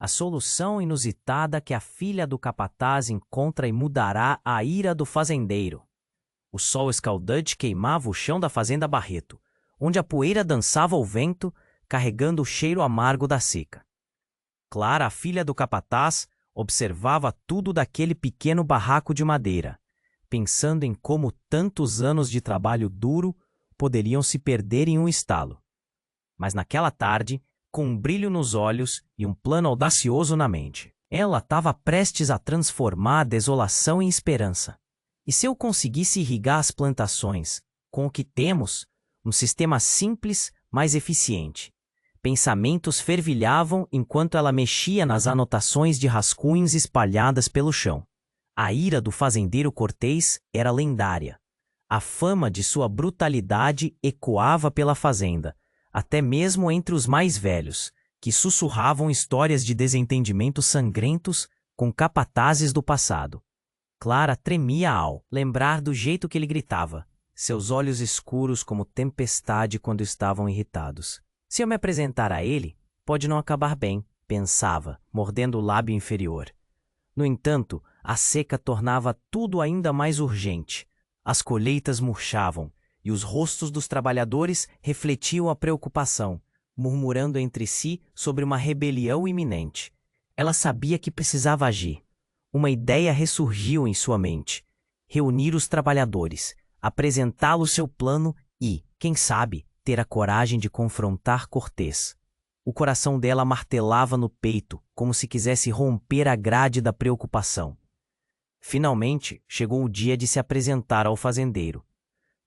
a solução inusitada que a filha do capataz encontra e mudará a ira do fazendeiro. O sol escaldante queimava o chão da fazenda Barreto, onde a poeira dançava ao vento, carregando o cheiro amargo da seca. Clara, a filha do capataz, observava tudo daquele pequeno barraco de madeira, pensando em como tantos anos de trabalho duro poderiam se perder em um estalo. Mas naquela tarde, com um brilho nos olhos e um plano audacioso na mente, ela estava prestes a transformar a desolação em esperança. E se eu conseguisse irrigar as plantações com o que temos, um sistema simples, mas eficiente? Pensamentos fervilhavam enquanto ela mexia nas anotações de rascunhos espalhadas pelo chão. A ira do fazendeiro Cortês era lendária. A fama de sua brutalidade ecoava pela fazenda, até mesmo entre os mais velhos, que sussurravam histórias de desentendimentos sangrentos com capatazes do passado. Clara tremia ao lembrar do jeito que ele gritava, seus olhos escuros como tempestade quando estavam irritados. Se eu me apresentar a ele, pode não acabar bem, pensava, mordendo o lábio inferior. No entanto, a seca tornava tudo ainda mais urgente. As colheitas murchavam, e os rostos dos trabalhadores refletiam a preocupação, murmurando entre si sobre uma rebelião iminente. Ela sabia que precisava agir. Uma ideia ressurgiu em sua mente: reunir os trabalhadores, apresentá-los seu plano e, quem sabe, ter a coragem de confrontar Cortês. O coração dela martelava no peito, como se quisesse romper a grade da preocupação. Finalmente, chegou o dia de se apresentar ao fazendeiro.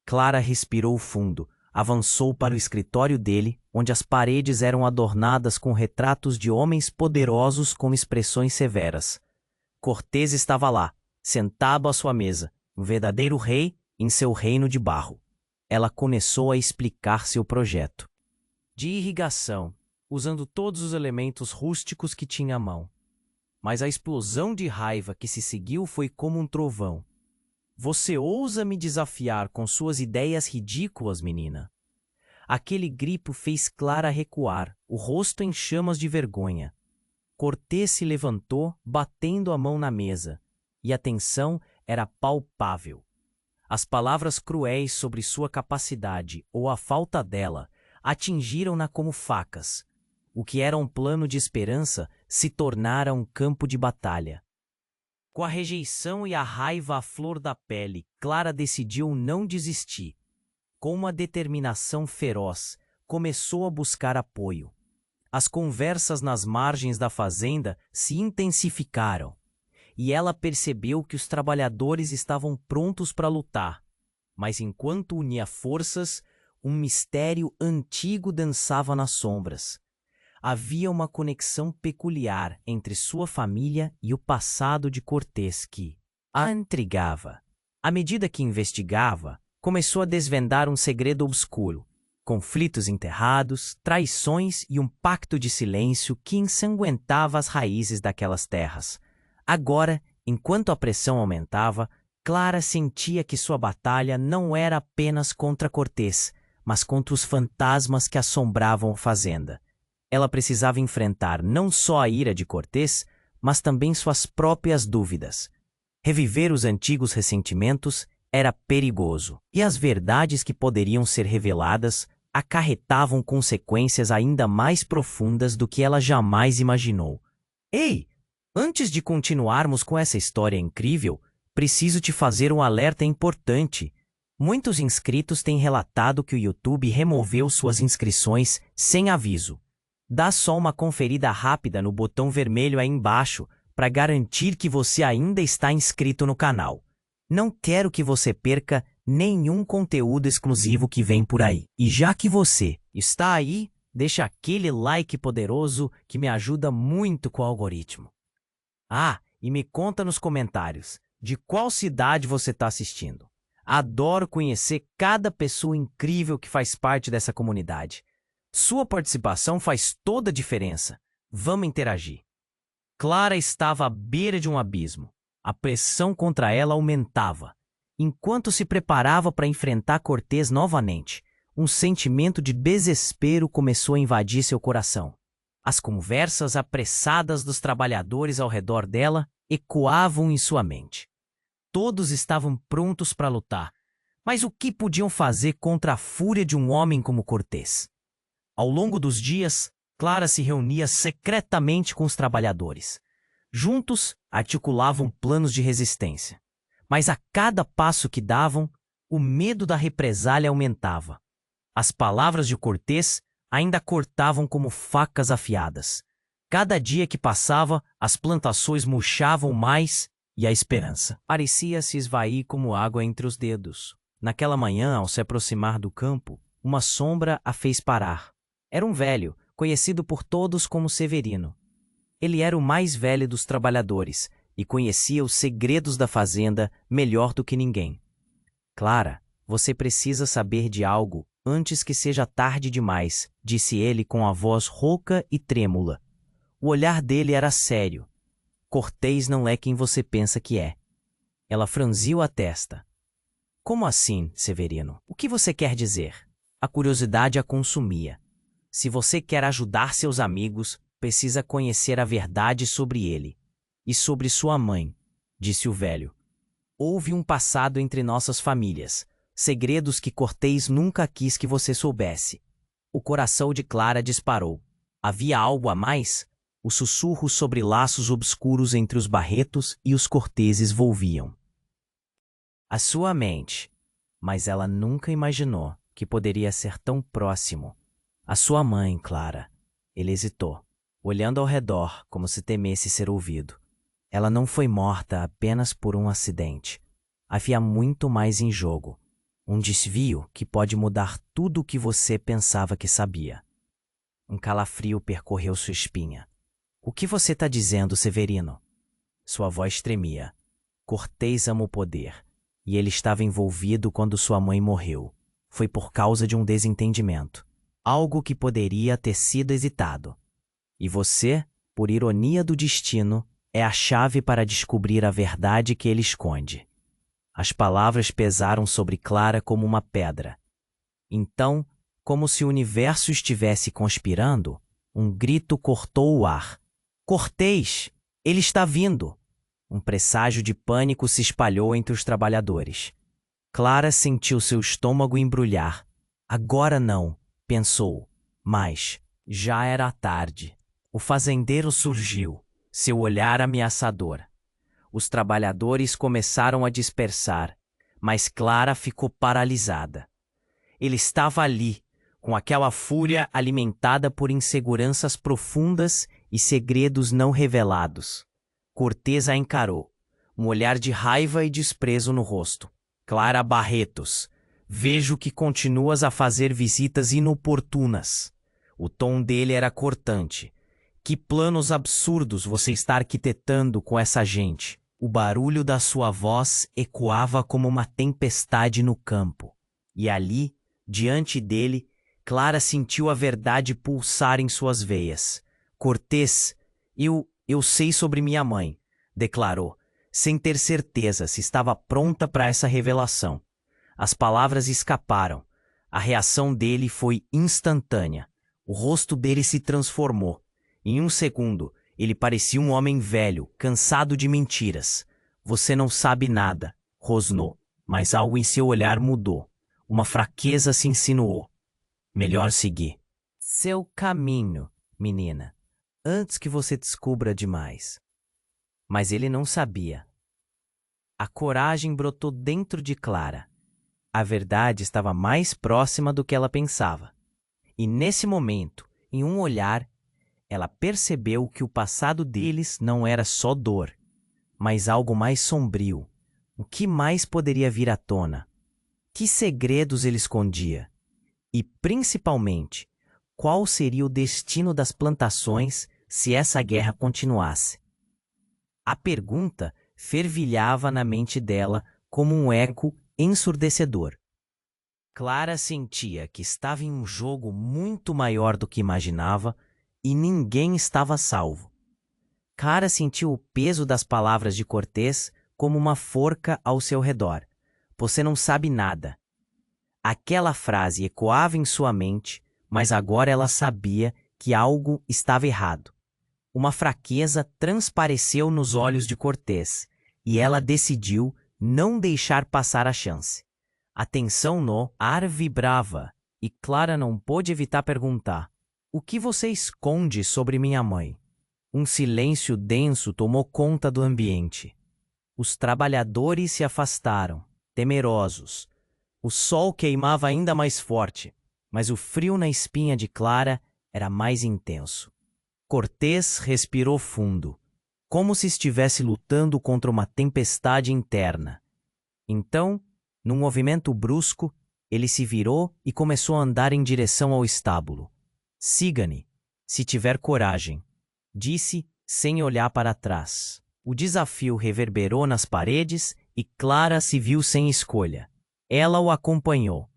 Clara respirou fundo, avançou para o escritório dele, onde as paredes eram adornadas com retratos de homens poderosos com expressões severas. Cortês estava lá, sentado à sua mesa, um verdadeiro rei em seu reino de barro. Ela começou a explicar seu projeto de irrigação, usando todos os elementos rústicos que tinha à mão. Mas a explosão de raiva que se seguiu foi como um trovão. Você ousa me desafiar com suas ideias ridículas, menina? Aquele grito fez Clara recuar, o rosto em chamas de vergonha. Cortês se levantou, batendo a mão na mesa, e a tensão era palpável. As palavras cruéis sobre sua capacidade, ou a falta dela, atingiram-na como facas. O que era um plano de esperança se tornara um campo de batalha. Com a rejeição e a raiva à flor da pele, Clara decidiu não desistir. Com uma determinação feroz, começou a buscar apoio. As conversas nas margens da fazenda se intensificaram, e ela percebeu que os trabalhadores estavam prontos para lutar. Mas enquanto unia forças, um mistério antigo dançava nas sombras. Havia uma conexão peculiar entre sua família e o passado de Cortês que a intrigava. À medida que investigava, começou a desvendar um segredo obscuro, conflitos enterrados, traições e um pacto de silêncio que ensanguentava as raízes daquelas terras. Agora, enquanto a pressão aumentava, Clara sentia que sua batalha não era apenas contra Cortês, mas contra os fantasmas que assombravam a fazenda. Ela precisava enfrentar não só a ira de Cortês, mas também suas próprias dúvidas. Reviver os antigos ressentimentos era perigoso, e as verdades que poderiam ser reveladas acarretavam consequências ainda mais profundas do que ela jamais imaginou. Ei! Antes de continuarmos com essa história incrível, preciso te fazer um alerta importante. Muitos inscritos têm relatado que o YouTube removeu suas inscrições sem aviso. Dá só uma conferida rápida no botão vermelho aí embaixo para garantir que você ainda está inscrito no canal. Não quero que você perca nenhum conteúdo exclusivo que vem por aí. E já que você está aí, deixa aquele like poderoso que me ajuda muito com o algoritmo. Ah, e me conta nos comentários de qual cidade você está assistindo. Adoro conhecer cada pessoa incrível que faz parte dessa comunidade. Sua participação faz toda a diferença. Vamos interagir. Clara estava à beira de um abismo. A pressão contra ela aumentava. Enquanto se preparava para enfrentar Cortês novamente, um sentimento de desespero começou a invadir seu coração. As conversas apressadas dos trabalhadores ao redor dela ecoavam em sua mente. Todos estavam prontos para lutar, mas o que podiam fazer contra a fúria de um homem como Cortés? Ao longo dos dias, Clara se reunia secretamente com os trabalhadores. Juntos, articulavam planos de resistência. Mas a cada passo que davam, o medo da represália aumentava. As palavras de Cortés ainda cortavam como facas afiadas. Cada dia que passava, as plantações murchavam mais e a esperança parecia se esvair como água entre os dedos. Naquela manhã, ao se aproximar do campo, uma sombra a fez parar. Era um velho, conhecido por todos como Severino. Ele era o mais velho dos trabalhadores e conhecia os segredos da fazenda melhor do que ninguém. Clara, você precisa saber de algo antes que seja tarde demais, disse ele com a voz rouca e trêmula. O olhar dele era sério. Cortés não é quem você pensa que é. Ela franziu a testa. Como assim, Severino? O que você quer dizer? A curiosidade a consumia. Se você quer ajudar seus amigos, precisa conhecer a verdade sobre ele. E sobre sua mãe, disse o velho. Houve um passado entre nossas famílias. Segredos que Cortés nunca quis que você soubesse. O coração de Clara disparou. Havia algo a mais? Os sussurros sobre laços obscuros entre os Barretos e os Corteses volviam a sua mente, mas ela nunca imaginou que poderia ser tão próximo. A sua mãe, Clara. Ele hesitou, olhando ao redor como se temesse ser ouvido. Ela não foi morta apenas por um acidente. Havia muito mais em jogo. Um desvio que pode mudar tudo o que você pensava que sabia. Um calafrio percorreu sua espinha. O que você está dizendo, Severino? Sua voz tremia. Cortés ama o poder, e ele estava envolvido quando sua mãe morreu. Foi por causa de um desentendimento. Algo que poderia ter sido evitado. E você, por ironia do destino, é a chave para descobrir a verdade que ele esconde. As palavras pesaram sobre Clara como uma pedra. Então, como se o universo estivesse conspirando, um grito cortou o ar. Cortés! Ele está vindo! Um presságio de pânico se espalhou entre os trabalhadores. Clara sentiu seu estômago embrulhar. Agora não, pensou. Mas já era tarde. O fazendeiro surgiu, seu olhar ameaçador. Os trabalhadores começaram a dispersar, mas Clara ficou paralisada. Ele estava ali, com aquela fúria alimentada por inseguranças profundas e segredos não revelados. Cortés a encarou, um olhar de raiva e desprezo no rosto. Clara Barretos, vejo que continuas a fazer visitas inoportunas. O tom dele era cortante. Que planos absurdos você está arquitetando com essa gente? O barulho da sua voz ecoava como uma tempestade no campo. E ali, diante dele, Clara sentiu a verdade pulsar em suas veias. Cortés, eu sei sobre minha mãe, declarou, sem ter certeza se estava pronta para essa revelação. As palavras escaparam. A reação dele foi instantânea. O rosto dele se transformou. Em um segundo, ele parecia um homem velho, cansado de mentiras. Você não sabe nada, rosnou, mas algo em seu olhar mudou. Uma fraqueza se insinuou. Melhor seguir seu caminho, menina, antes que você descubra demais. Mas ele não sabia. A coragem brotou dentro de Clara. A verdade estava mais próxima do que ela pensava. E nesse momento, em um olhar, ela percebeu que o passado deles não era só dor, mas algo mais sombrio. O que mais poderia vir à tona? Que segredos ele escondia? E, principalmente, qual seria o destino das plantações se essa guerra continuasse? A pergunta fervilhava na mente dela como um eco ensurdecedor. Clara sentia que estava em um jogo muito maior do que imaginava e ninguém estava salvo. Clara sentiu o peso das palavras de Cortés como uma forca ao seu redor. Você não sabe nada. Aquela frase ecoava em sua mente, mas agora ela sabia que algo estava errado. Uma fraqueza transpareceu nos olhos de Cortês, e ela decidiu não deixar passar a chance. A tensão no ar vibrava, e Clara não pôde evitar perguntar: "O que você esconde sobre minha mãe?" Um silêncio denso tomou conta do ambiente. Os trabalhadores se afastaram, temerosos. O sol queimava ainda mais forte, mas o frio na espinha de Clara era mais intenso. Cortês respirou fundo, como se estivesse lutando contra uma tempestade interna. Então, num movimento brusco, ele se virou e começou a andar em direção ao estábulo. "Siga-me, se tiver coragem", disse sem olhar para trás. O desafio reverberou nas paredes e Clara se viu sem escolha. Ela o acompanhou,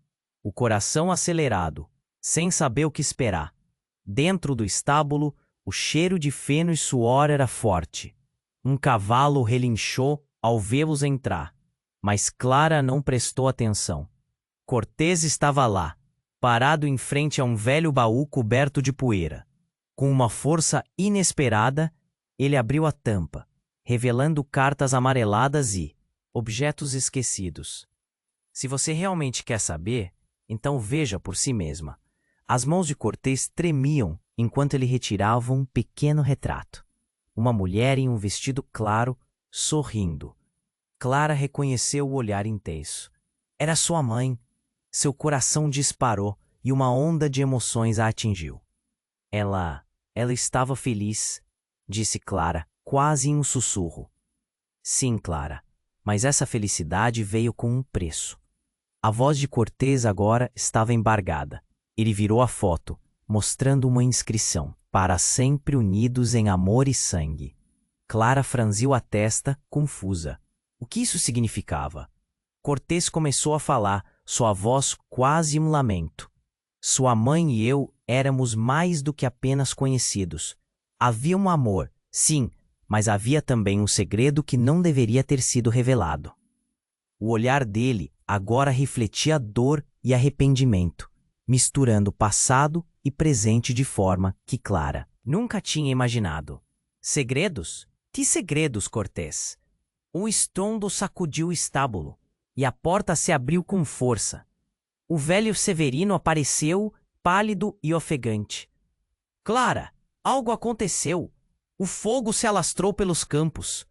o coração acelerado, sem saber o que esperar. Dentro do estábulo, o cheiro de feno e suor era forte. Um cavalo relinchou ao vê-los entrar, mas Clara não prestou atenção. Cortês estava lá, parado em frente a um velho baú coberto de poeira. Com uma força inesperada, ele abriu a tampa, revelando cartas amareladas e objetos esquecidos. Se você realmente quer saber, então veja por si mesma. As mãos de Cortês tremiam enquanto ele retirava um pequeno retrato. Uma mulher em um vestido claro, sorrindo. Clara reconheceu o olhar intenso. Era sua mãe. Seu coração disparou e uma onda de emoções a atingiu. Ela estava feliz, disse Clara, quase em um sussurro. Sim, Clara, mas essa felicidade veio com um preço. A voz de Cortês agora estava embargada. Ele virou a foto, mostrando uma inscrição: "Para sempre unidos em amor e sangue." Clara franziu a testa, confusa. O que isso significava? Cortês começou a falar, sua voz quase um lamento. "Sua mãe e eu éramos mais do que apenas conhecidos. Havia um amor, sim, mas havia também um segredo que não deveria ter sido revelado." O olhar dele agora refletia dor e arrependimento, misturando passado e presente de forma que Clara nunca tinha imaginado. "Segredos? Que segredos, Cortês?" Um estrondo sacudiu o estábulo, e a porta se abriu com força. O velho Severino apareceu, pálido e ofegante. "Clara, algo aconteceu. O fogo se alastrou pelos campos."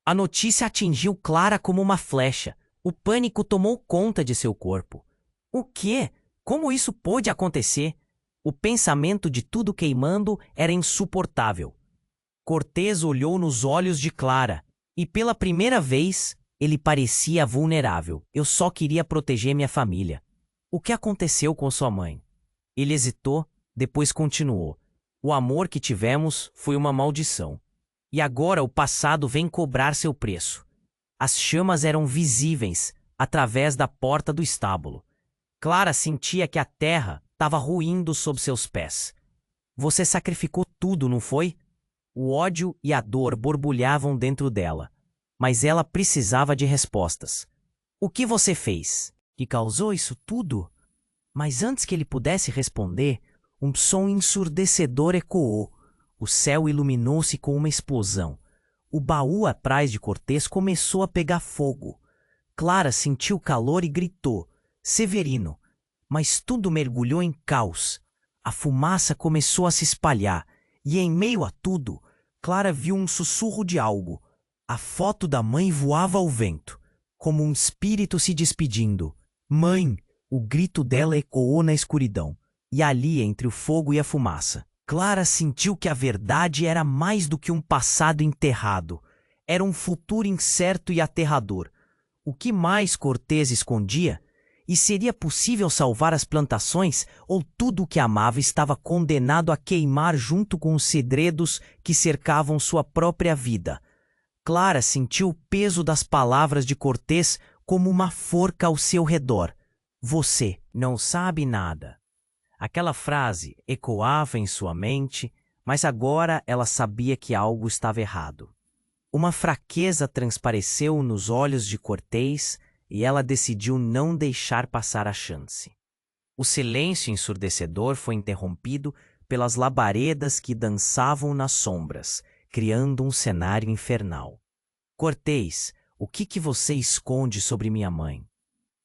A notícia atingiu Clara como uma flecha. O pânico tomou conta de seu corpo. O quê? Como isso pôde acontecer? O pensamento de tudo queimando era insuportável. Cortês olhou nos olhos de Clara, e pela primeira vez ele parecia vulnerável. "Eu só queria proteger minha família." "O que aconteceu com sua mãe?" Ele hesitou, depois continuou. "O amor que tivemos foi uma maldição. E agora o passado vem cobrar seu preço." As chamas eram visíveis através da porta do estábulo. Clara sentia que a terra estava ruindo sob seus pés. "Você sacrificou tudo, não foi?" O ódio e a dor borbulhavam dentro dela, mas ela precisava de respostas. "O que você fez? Que causou isso tudo?" Mas antes que ele pudesse responder, um som ensurdecedor ecoou. O céu iluminou-se com uma explosão. O baú atrás de Cortês começou a pegar fogo. Clara sentiu calor e gritou: "Severino!" Mas tudo mergulhou em caos. A fumaça começou a se espalhar, e em meio a tudo, Clara viu um sussurro de algo. A foto da mãe voava ao vento, como um espírito se despedindo. "Mãe!" O grito dela ecoou na escuridão, e ali, entre o fogo e a fumaça, Clara sentiu que a verdade era mais do que um passado enterrado. Era um futuro incerto e aterrador. O que mais Cortês escondia? E seria possível salvar as plantações, ou tudo o que amava estava condenado a queimar junto com os segredos que cercavam sua própria vida? Clara sentiu o peso das palavras de Cortês como uma forca ao seu redor. "Você não sabe nada." Aquela frase ecoava em sua mente, mas agora ela sabia que algo estava errado. Uma fraqueza transpareceu nos olhos de Cortês e ela decidiu não deixar passar a chance. O silêncio ensurdecedor foi interrompido pelas labaredas que dançavam nas sombras, criando um cenário infernal. Cortês, o que você esconde sobre minha mãe?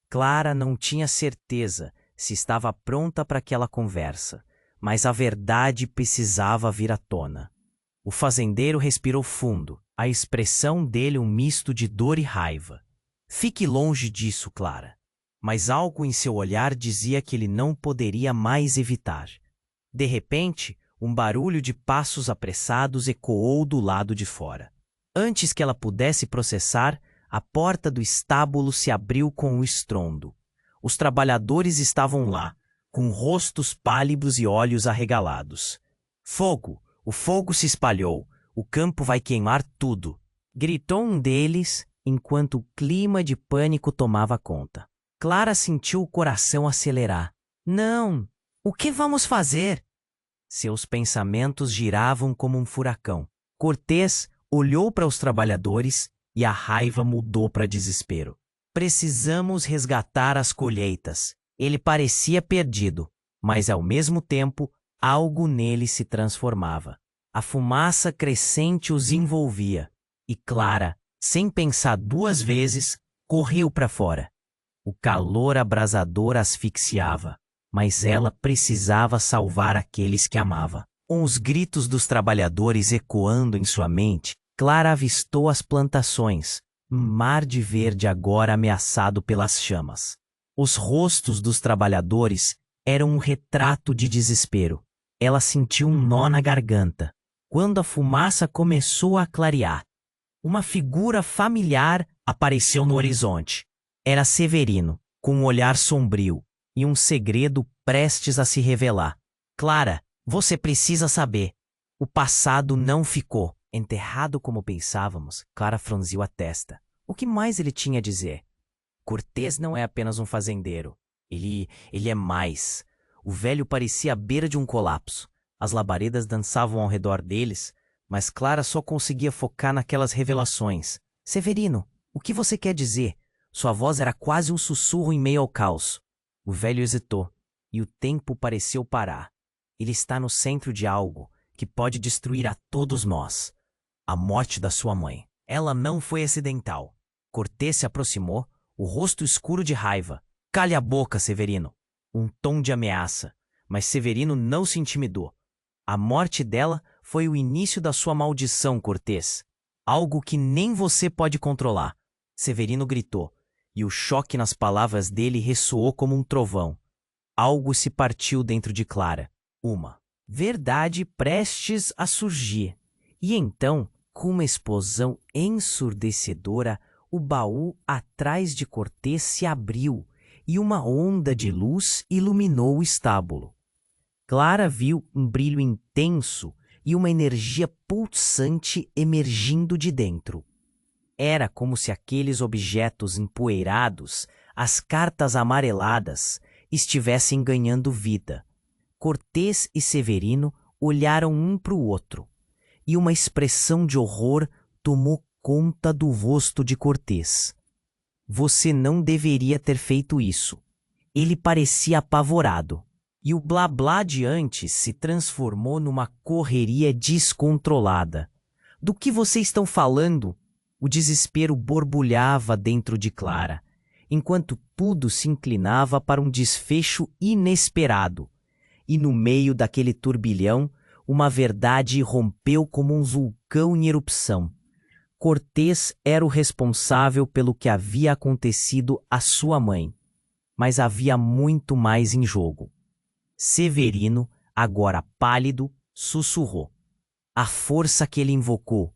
Clara não tinha certeza se estava pronta para aquela conversa, mas a verdade precisava vir à tona. O fazendeiro respirou fundo, a expressão dele um misto de dor e raiva. Fique longe disso, Clara. Mas algo em seu olhar dizia que ele não poderia mais evitar. De repente, um barulho de passos apressados ecoou do lado de fora. Antes que ela pudesse processar, a porta do estábulo se abriu com um estrondo. Os trabalhadores estavam lá, com rostos pálidos e olhos arregalados. Fogo! O fogo se espalhou. O campo vai queimar tudo! Gritou um deles, enquanto o clima de pânico tomava conta. Clara sentiu o coração acelerar. Não! O que vamos fazer? Seus pensamentos giravam como um furacão. Cortês olhou para os trabalhadores e a raiva mudou para desespero. Precisamos resgatar as colheitas. Ele parecia perdido, mas ao mesmo tempo, algo nele se transformava. A fumaça crescente os envolvia, e Clara, sem pensar duas vezes, correu para fora. O calor abrasador asfixiava, mas ela precisava salvar aqueles que amava. Com os gritos dos trabalhadores ecoando em sua mente, Clara avistou as plantações, um mar de verde agora ameaçado pelas chamas. Os rostos dos trabalhadores eram um retrato de desespero. Ela sentiu um nó na garganta. Quando a fumaça começou a clarear, uma figura familiar apareceu no horizonte. Era Severino, com um olhar sombrio e um segredo prestes a se revelar. Clara, você precisa saber. O passado não ficou enterrado como pensávamos. Clara franziu a testa. O que mais ele tinha a dizer? Cortês não é apenas um fazendeiro. Ele é mais. O velho parecia à beira de um colapso. As labaredas dançavam ao redor deles, mas Clara só conseguia focar naquelas revelações. Severino, o que você quer dizer? Sua voz era quase um sussurro em meio ao caos. O velho hesitou, e o tempo pareceu parar. Ele está no centro de algo que pode destruir a todos nós. A morte da sua mãe. Ela não foi acidental. Cortês se aproximou, o rosto escuro de raiva. Cale a boca, Severino. Um tom de ameaça. Mas Severino não se intimidou. A morte dela foi o início da sua maldição, Cortês. Algo que nem você pode controlar. Severino gritou, e o choque nas palavras dele ressoou como um trovão. Algo se partiu dentro de Clara. Uma verdade prestes a surgir. E então, com uma explosão ensurdecedora, o baú atrás de Cortês se abriu e uma onda de luz iluminou o estábulo. Clara viu um brilho intenso e uma energia pulsante emergindo de dentro. Era como se aqueles objetos empoeirados, as cartas amareladas, estivessem ganhando vida. Cortês e Severino olharam um para o outro, e uma expressão de horror tomou conta do rosto de Cortês. Você não deveria ter feito isso. Ele parecia apavorado, e o blá-blá de antes se transformou numa correria descontrolada. Do que vocês estão falando? O desespero borbulhava dentro de Clara, enquanto tudo se inclinava para um desfecho inesperado. E no meio daquele turbilhão, uma verdade irrompeu como um vulcão em erupção. Cortês era o responsável pelo que havia acontecido à sua mãe. Mas havia muito mais em jogo. Severino, agora pálido, sussurrou. A força que ele invocou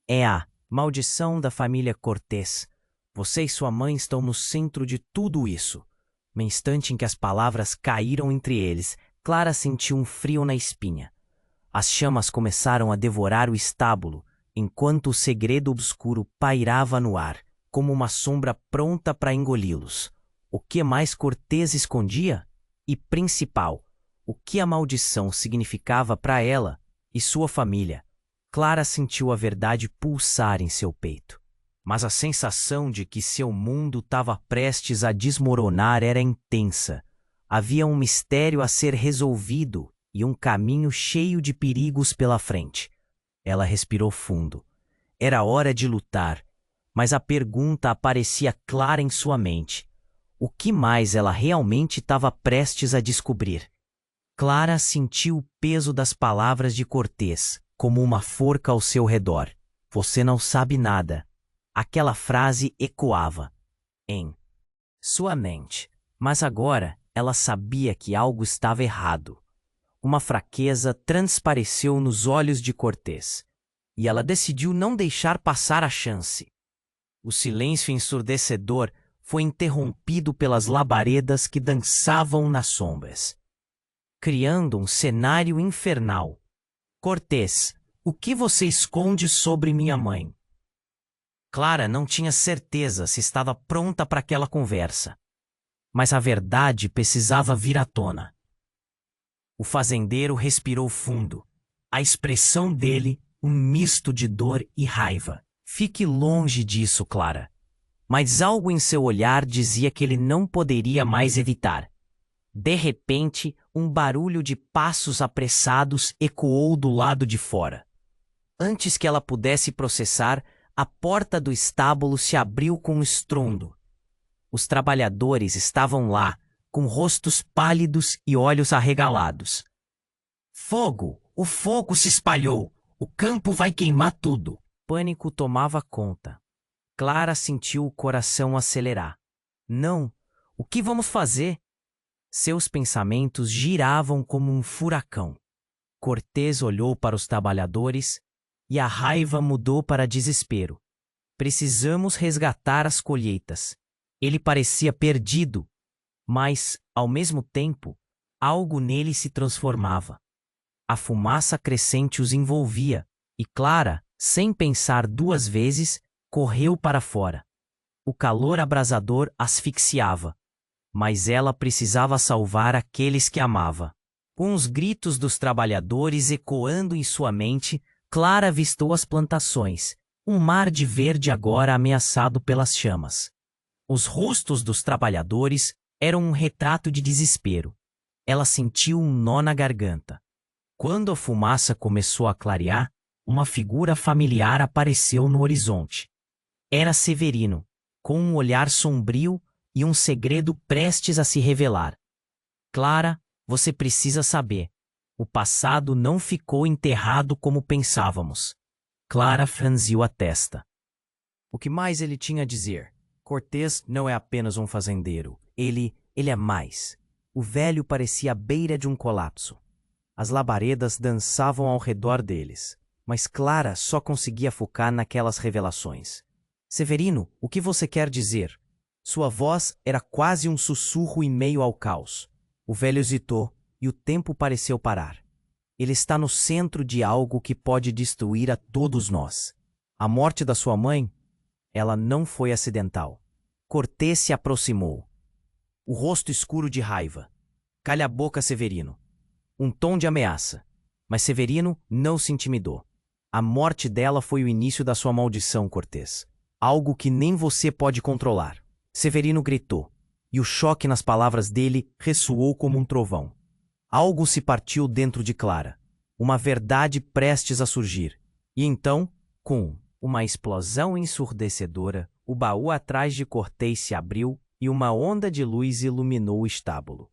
é a maldição da família Cortês. Você e sua mãe estão no centro de tudo isso. No instante em que as palavras caíram entre eles, Clara sentiu um frio na espinha. As chamas começaram a devorar o estábulo, enquanto o segredo obscuro pairava no ar, como uma sombra pronta para engoli-los. O que mais Cortês escondia? E principal, o que a maldição significava para ela e sua família? Clara sentiu a verdade pulsar em seu peito. Mas a sensação de que seu mundo estava prestes a desmoronar era intensa. Havia um mistério a ser resolvido e um caminho cheio de perigos pela frente. Ela respirou fundo. Era hora de lutar, mas a pergunta aparecia clara em sua mente. O que mais ela realmente estava prestes a descobrir? Clara sentiu o peso das palavras de Cortês, como uma forca ao seu redor. Você não sabe nada. Aquela frase ecoava em sua mente, mas agora ela sabia que algo estava errado. Uma fraqueza transpareceu nos olhos de Cortês, e ela decidiu não deixar passar a chance. O silêncio ensurdecedor foi interrompido pelas labaredas que dançavam nas sombras, criando um cenário infernal. Cortês, o que você esconde sobre minha mãe? Clara não tinha certeza se estava pronta para aquela conversa, mas a verdade precisava vir à tona. O fazendeiro respirou fundo. A expressão dele, um misto de dor e raiva. Fique longe disso, Clara. Mas algo em seu olhar dizia que ele não poderia mais evitar. De repente, um barulho de passos apressados ecoou do lado de fora. Antes que ela pudesse processar, a porta do estábulo se abriu com um estrondo. Os trabalhadores estavam lá, com rostos pálidos e olhos arregalados. Fogo! O fogo se espalhou! O campo vai queimar tudo! Pânico tomava conta. Clara sentiu o coração acelerar. Não! O que vamos fazer? Seus pensamentos giravam como um furacão. Cortês olhou para os trabalhadores e a raiva mudou para desespero. Precisamos resgatar as colheitas. Ele parecia perdido, mas, ao mesmo tempo, algo nele se transformava. A fumaça crescente os envolvia, e Clara, sem pensar duas vezes, correu para fora. O calor abrasador asfixiava, mas ela precisava salvar aqueles que amava. Com os gritos dos trabalhadores ecoando em sua mente, Clara avistou as plantações, um mar de verde agora ameaçado pelas chamas. Os rostos dos trabalhadores eram um retrato de desespero. Ela sentiu um nó na garganta. Quando a fumaça começou a clarear, uma figura familiar apareceu no horizonte. Era Severino, com um olhar sombrio e um segredo prestes a se revelar. Clara, você precisa saber. O passado não ficou enterrado como pensávamos. Clara franziu a testa. O que mais ele tinha a dizer? Cortês não é apenas um fazendeiro. Ele é mais. O velho parecia à beira de um colapso. As labaredas dançavam ao redor deles, mas Clara só conseguia focar naquelas revelações. Severino, o que você quer dizer? Sua voz era quase um sussurro em meio ao caos. O velho hesitou e o tempo pareceu parar. Ele está no centro de algo que pode destruir a todos nós. A morte da sua mãe? Ela não foi acidental. Cortês se aproximou. O rosto escuro de raiva. Calha a boca, Severino. Um tom de ameaça. Mas Severino não se intimidou. A morte dela foi o início da sua maldição, Cortês. Algo que nem você pode controlar. Severino gritou, e o choque nas palavras dele ressoou como um trovão. Algo se partiu dentro de Clara. Uma verdade prestes a surgir. E então, com uma explosão ensurdecedora, o baú atrás de Cortês se abriu e uma onda de luz iluminou o estábulo.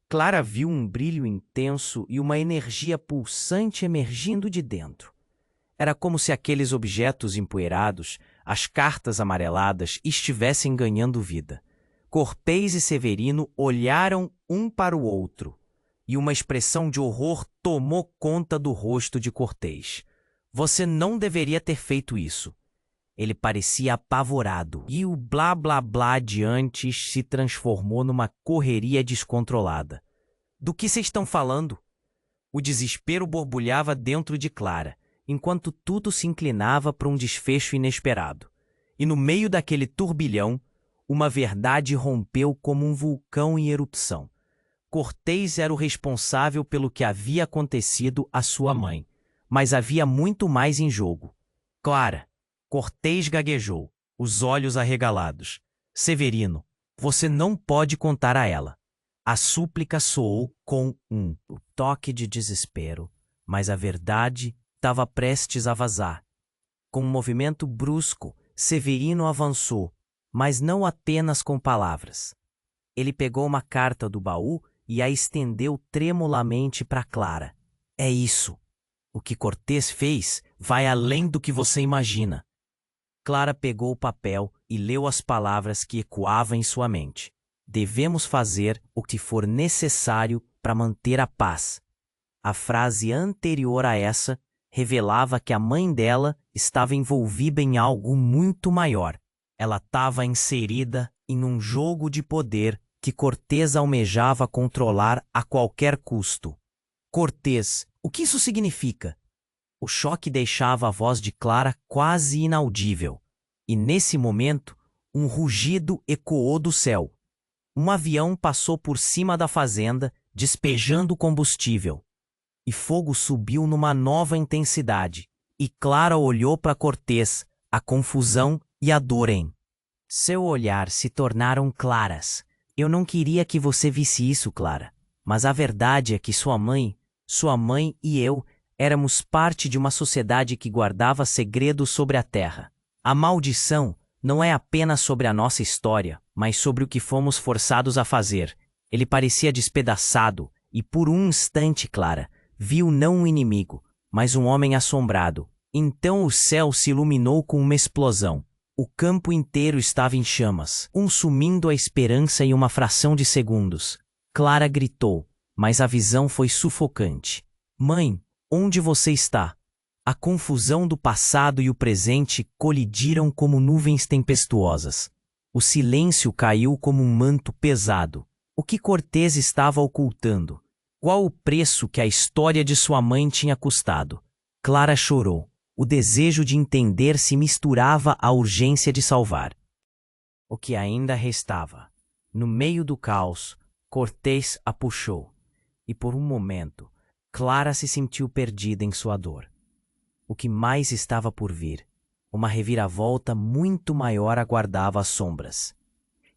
Clara viu um brilho intenso e uma energia pulsante emergindo de dentro. Era como se aqueles objetos empoeirados, as cartas amareladas, estivessem ganhando vida. Cortês e Severino olharam um para o outro, e uma expressão de horror tomou conta do rosto de Cortês. Você não deveria ter feito isso. Ele parecia apavorado, e o blá blá blá de antes se transformou numa correria descontrolada. Do que vocês estão falando? O desespero borbulhava dentro de Clara, enquanto tudo se inclinava para um desfecho inesperado. E no meio daquele turbilhão, uma verdade rompeu como um vulcão em erupção. Cortês era o responsável pelo que havia acontecido à sua mãe, mas havia muito mais em jogo. Clara, Cortês gaguejou, os olhos arregalados. Severino, você não pode contar a ela. A súplica soou com um toque de desespero, mas a verdade estava prestes a vazar. Com um movimento brusco, Severino avançou, mas não apenas com palavras. Ele pegou uma carta do baú e a estendeu tremulamente para Clara. É isso. O que Cortês fez vai além do que você imagina. Clara pegou o papel e leu as palavras que ecoavam em sua mente. Devemos fazer o que for necessário para manter a paz. A frase anterior a essa revelava que a mãe dela estava envolvida em algo muito maior. Ela estava inserida em um jogo de poder que Cortês almejava controlar a qualquer custo. Cortês, o que isso significa? O choque deixava a voz de Clara quase inaudível. E nesse momento, um rugido ecoou do céu. Um avião passou por cima da fazenda, despejando combustível. E fogo subiu numa nova intensidade. E Clara olhou para Cortês, a confusão e a dor em seu olhar se tornaram claras. Eu não queria que você visse isso, Clara. Mas a verdade é que sua mãe e eu éramos parte de uma sociedade que guardava segredos sobre a terra. A maldição não é apenas sobre a nossa história, mas sobre o que fomos forçados a fazer. Ele parecia despedaçado, e por um instante, Clara, viu não um inimigo, mas um homem assombrado. Então o céu se iluminou com uma explosão. O campo inteiro estava em chamas, consumindo a esperança em uma fração de segundos. Clara gritou, mas a visão foi sufocante. Mãe, onde você está? A confusão do passado e o presente colidiram como nuvens tempestuosas. O silêncio caiu como um manto pesado. O que Cortês estava ocultando? Qual o preço que a história de sua mãe tinha custado? Clara chorou. O desejo de entender se misturava à urgência de salvar. O que ainda restava. No meio do caos, Cortês a puxou. E por um momento, Clara se sentiu perdida em sua dor. O que mais estava por vir? Uma reviravolta muito maior aguardava as sombras.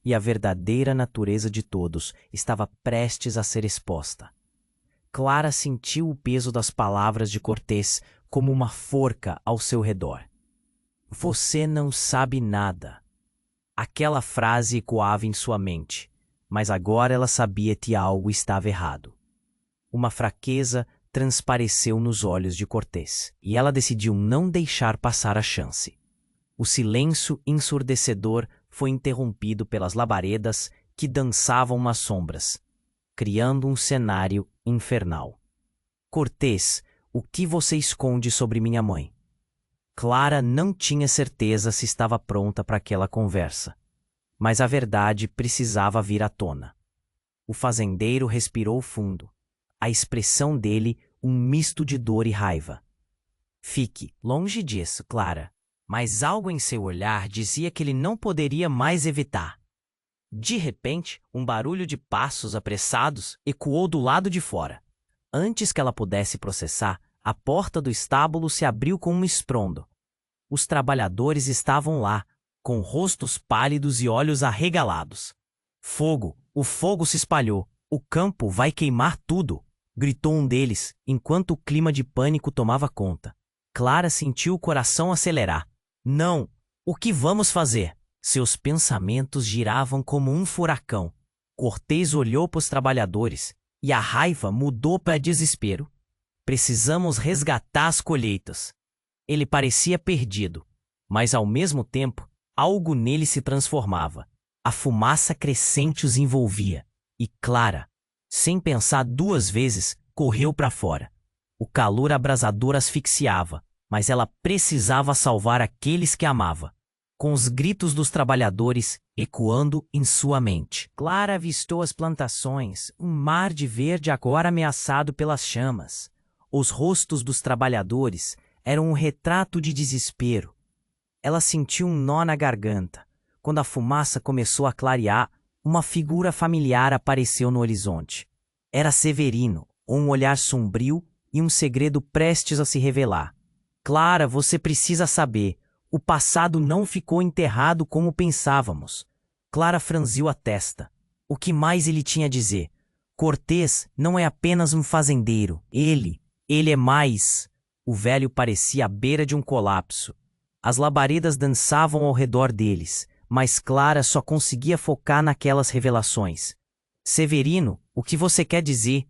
E a verdadeira natureza de todos estava prestes a ser exposta. Clara sentiu o peso das palavras de Cortês como uma forca ao seu redor. Você não sabe nada. Aquela frase ecoava em sua mente, mas agora ela sabia que algo estava errado. Uma fraqueza transpareceu nos olhos de Cortês, e ela decidiu não deixar passar a chance. O silêncio ensurdecedor foi interrompido pelas labaredas que dançavam nas sombras, criando um cenário infernal. Cortês, o que você esconde sobre minha mãe? Clara não tinha certeza se estava pronta para aquela conversa, mas a verdade precisava vir à tona. O fazendeiro respirou fundo. A expressão dele um misto de dor e raiva. Fique longe disso, Clara. Mas algo em seu olhar dizia que ele não poderia mais evitar. De repente, um barulho de passos apressados ecoou do lado de fora. Antes que ela pudesse processar, a porta do estábulo se abriu com um estrondo. Os trabalhadores estavam lá, com rostos pálidos e olhos arregalados. Fogo! O fogo se espalhou. O campo vai queimar tudo! Gritou um deles, enquanto o clima de pânico tomava conta. Clara sentiu o coração acelerar. Não! O que vamos fazer? Seus pensamentos giravam como um furacão. Cortês olhou para os trabalhadores, e a raiva mudou para desespero. Precisamos resgatar as colheitas. Ele parecia perdido, mas ao mesmo tempo, algo nele se transformava. A fumaça crescente os envolvia, e Clara, sem pensar duas vezes, correu para fora. O calor abrasador asfixiava, mas ela precisava salvar aqueles que amava. Com os gritos dos trabalhadores ecoando em sua mente. Clara avistou as plantações, um mar de verde agora ameaçado pelas chamas. Os rostos dos trabalhadores eram um retrato de desespero. Ela sentiu um nó na garganta. Quando a fumaça começou a clarear, uma figura familiar apareceu no horizonte. Era Severino, um olhar sombrio e um segredo prestes a se revelar. Clara, você precisa saber. O passado não ficou enterrado como pensávamos. Clara franziu a testa. O que mais ele tinha a dizer? Cortés não é apenas um fazendeiro. Ele é mais. O velho parecia à beira de um colapso. As labaredas dançavam ao redor deles, mas Clara só conseguia focar naquelas revelações. Severino, o que você quer dizer?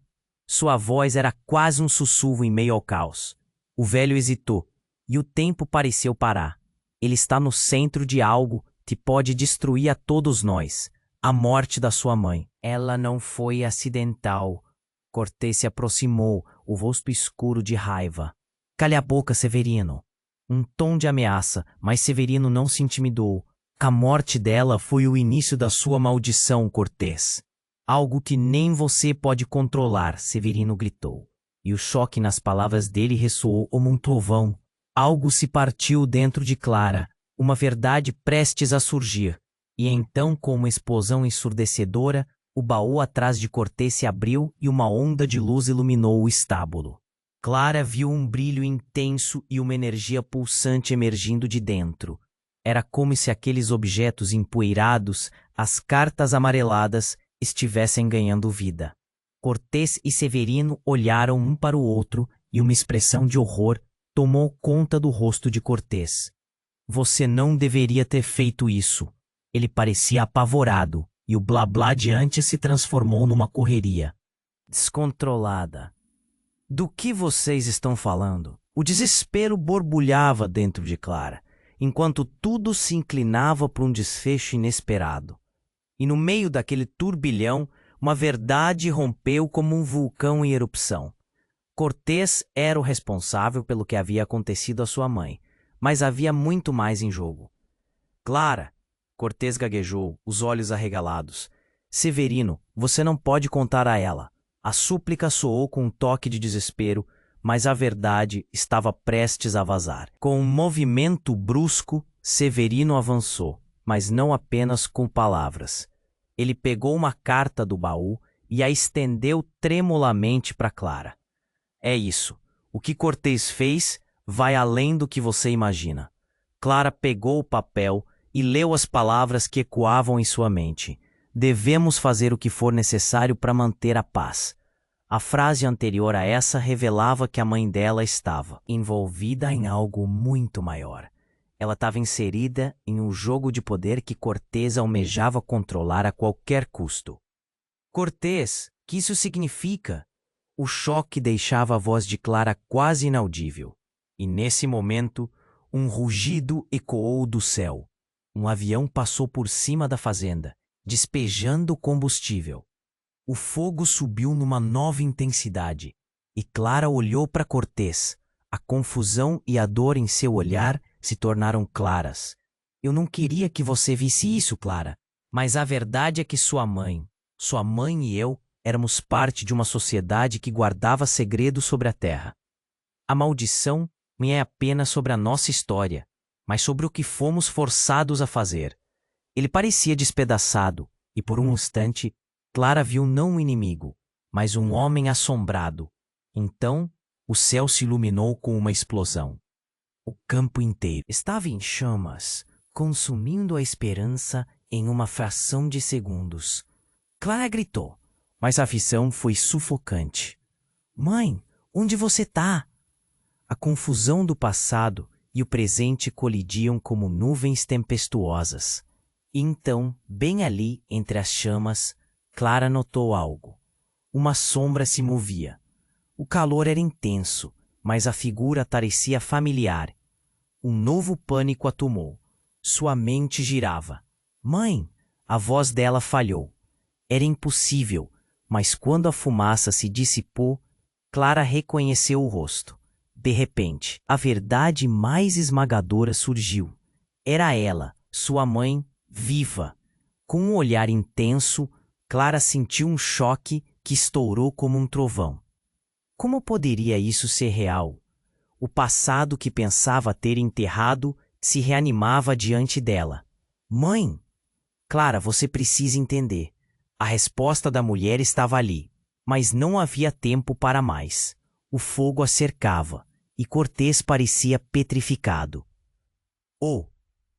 Sua voz era quase um sussurro em meio ao caos. O velho hesitou, e o tempo pareceu parar. Ele está no centro de algo que pode destruir a todos nós. A morte da sua mãe. Ela não foi acidental. Cortés se aproximou, o rosto escuro de raiva. Cale a boca, Severino. Um tom de ameaça, mas Severino não se intimidou. A morte dela foi o início da sua maldição, Cortés. Algo que nem você pode controlar, Severino gritou. E o choque nas palavras dele ressoou como um trovão. Algo se partiu dentro de Clara, uma verdade prestes a surgir. E então, com uma explosão ensurdecedora, o baú atrás de Cortés se abriu e uma onda de luz iluminou o estábulo. Clara viu um brilho intenso e uma energia pulsante emergindo de dentro. Era como se aqueles objetos empoeirados, as cartas amareladas, estivessem ganhando vida. Cortés e Severino olharam um para o outro e uma expressão de horror tomou conta do rosto de Cortés. Você não deveria ter feito isso. Ele parecia apavorado, e o blá-blá de antes se transformou numa correria descontrolada. Do que vocês estão falando? O desespero borbulhava dentro de Clara, enquanto tudo se inclinava para um desfecho inesperado. E no meio daquele turbilhão, uma verdade rompeu como um vulcão em erupção. Cortés era o responsável pelo que havia acontecido à sua mãe, mas havia muito mais em jogo. Clara, Cortés gaguejou, os olhos arregalados. Severino, você não pode contar a ela. A súplica soou com um toque de desespero, mas a verdade estava prestes a vazar. Com um movimento brusco, Severino avançou, mas não apenas com palavras. Ele pegou uma carta do baú e a estendeu tremulamente para Clara. É isso. O que Cortés fez vai além do que você imagina. Clara pegou o papel e leu as palavras que ecoavam em sua mente. Devemos fazer o que for necessário para manter a paz. A frase anterior a essa revelava que a mãe dela estava envolvida em algo muito maior. Ela estava inserida em um jogo de poder que Cortés almejava controlar a qualquer custo. Cortés, que isso significa? O choque deixava a voz de Clara quase inaudível. E nesse momento, um rugido ecoou do céu. Um avião passou por cima da fazenda, despejando combustível. O fogo subiu numa nova intensidade, e Clara olhou para Cortés. A confusão e a dor em seu olhar se tornaram claras. Eu não queria que você visse isso, Clara, mas a verdade é que sua mãe e eu éramos parte de uma sociedade que guardava segredos sobre a terra. A maldição não é apenas sobre a nossa história, mas sobre o que fomos forçados a fazer. Ele parecia despedaçado, e por um instante, Clara viu não um inimigo, mas um homem assombrado. Então, o céu se iluminou com uma explosão. O campo inteiro estava em chamas, consumindo a esperança em uma fração de segundos. Clara gritou, mas a visão foi sufocante. Mãe, onde você tá? A confusão do passado e o presente colidiam como nuvens tempestuosas. E então, bem ali, entre as chamas, Clara notou algo. Uma sombra se movia. O calor era intenso, mas a figura parecia familiar. Um novo pânico a tomou. Sua mente girava. Mãe! A voz dela falhou. Era impossível, mas quando a fumaça se dissipou, Clara reconheceu o rosto. De repente, a verdade mais esmagadora surgiu. Era ela, sua mãe, viva. Com um olhar intenso, Clara sentiu um choque que estourou como um trovão. Como poderia isso ser real? O passado que pensava ter enterrado se reanimava diante dela. Mãe! Clara, você precisa entender. A resposta da mulher estava ali, mas não havia tempo para mais. O fogo a cercava, e Cortés parecia petrificado. Oh,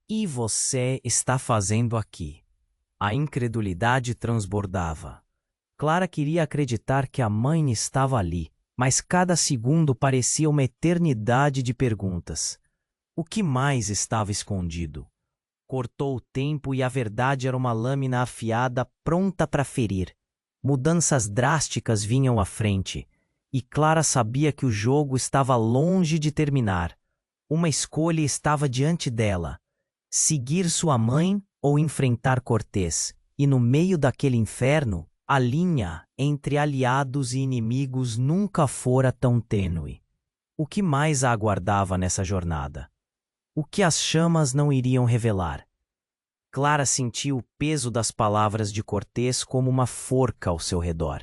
e você está fazendo aqui? A incredulidade transbordava. Clara queria acreditar que a mãe estava ali, mas cada segundo parecia uma eternidade de perguntas. O que mais estava escondido? Cortou o tempo e a verdade era uma lâmina afiada pronta para ferir. Mudanças drásticas vinham à frente, e Clara sabia que o jogo estava longe de terminar. Uma escolha estava diante dela: seguir sua mãe ou enfrentar Cortés. E no meio daquele inferno, a linha entre aliados e inimigos nunca fora tão tênue. O que mais a aguardava nessa jornada? O que as chamas não iriam revelar? Clara sentiu o peso das palavras de Cortés como uma forca ao seu redor.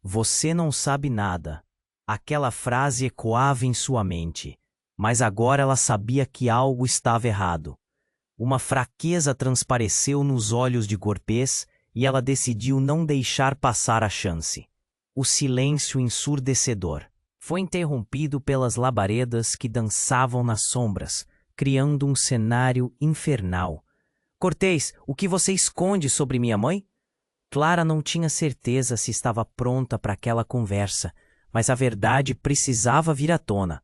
Você não sabe nada. Aquela frase ecoava em sua mente, mas agora ela sabia que algo estava errado. Uma fraqueza transpareceu nos olhos de Cortés e ela decidiu não deixar passar a chance. O silêncio ensurdecedor foi interrompido pelas labaredas que dançavam nas sombras, criando um cenário infernal. Cortés, o que você esconde sobre minha mãe? Clara não tinha certeza se estava pronta para aquela conversa, mas a verdade precisava vir à tona.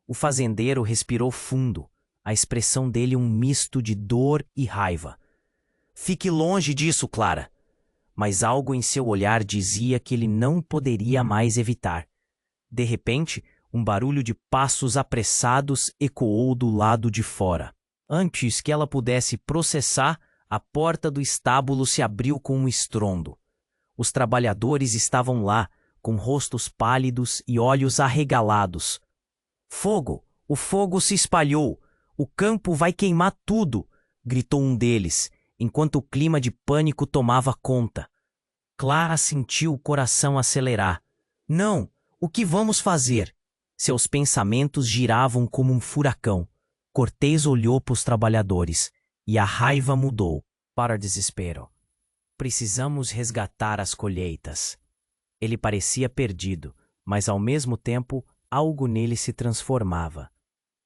O fazendeiro respirou fundo, a expressão dele um misto de dor e raiva. Fique longe disso, Clara. Mas algo em seu olhar dizia que ele não poderia mais evitar. De repente, um barulho de passos apressados ecoou do lado de fora. Antes que ela pudesse processar, a porta do estábulo se abriu com um estrondo. Os trabalhadores estavam lá, com rostos pálidos e olhos arregalados. Fogo! O fogo se espalhou! O campo vai queimar tudo! Gritou um deles, enquanto o clima de pânico tomava conta. Clara sentiu o coração acelerar. Não! O que vamos fazer? Seus pensamentos giravam como um furacão. Cortés olhou para os trabalhadores, e a raiva mudou para desespero. Precisamos resgatar as colheitas. Ele parecia perdido, mas ao mesmo tempo algo nele se transformava.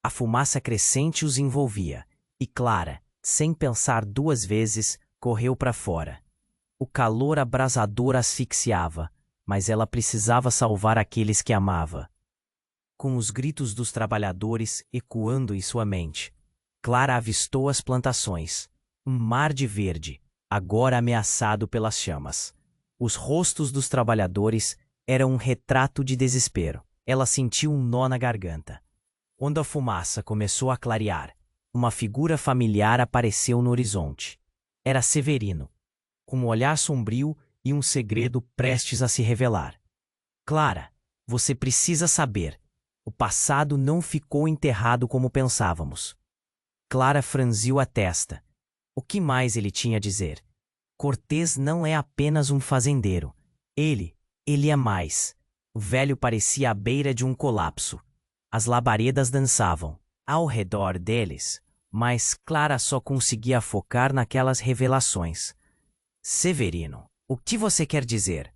A fumaça crescente os envolvia, e Clara, sem pensar duas vezes, correu para fora. O calor abrasador asfixiava, mas ela precisava salvar aqueles que amava. Com os gritos dos trabalhadores ecoando em sua mente, Clara avistou as plantações, um mar de verde, agora ameaçado pelas chamas. Os rostos dos trabalhadores eram um retrato de desespero. Ela sentiu um nó na garganta. Quando a fumaça começou a clarear, uma figura familiar apareceu no horizonte. Era Severino, com um olhar sombrio e um segredo prestes a se revelar. Clara, você precisa saber. O passado não ficou enterrado como pensávamos. Clara franziu a testa. O que mais ele tinha a dizer? Cortés não é apenas um fazendeiro. Ele é mais. O velho parecia à beira de um colapso. As labaredas dançavam ao redor deles, mas Clara só conseguia focar naquelas revelações. Severino, o que você quer dizer?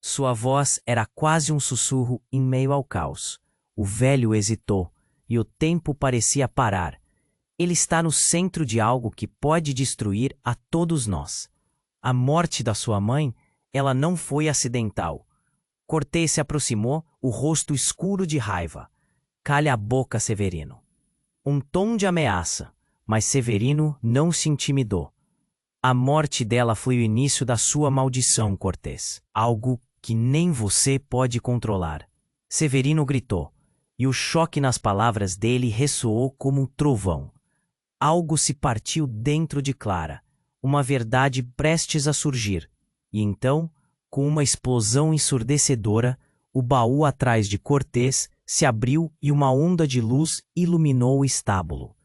Sua voz era quase um sussurro em meio ao caos. O velho hesitou, e o tempo parecia parar. Ele está no centro de algo que pode destruir a todos nós. A morte da sua mãe, ela não foi acidental. Cortés se aproximou, o rosto escuro de raiva. Calha a boca, Severino. Um tom de ameaça, mas Severino não se intimidou. A morte dela foi o início da sua maldição, Cortés. Algo que nem você pode controlar. Severino gritou, e o choque nas palavras dele ressoou como um trovão. Algo se partiu dentro de Clara, uma verdade prestes a surgir. E então, com uma explosão ensurdecedora, o baú atrás de Cortés se abriu e uma onda de luz iluminou o estábulo.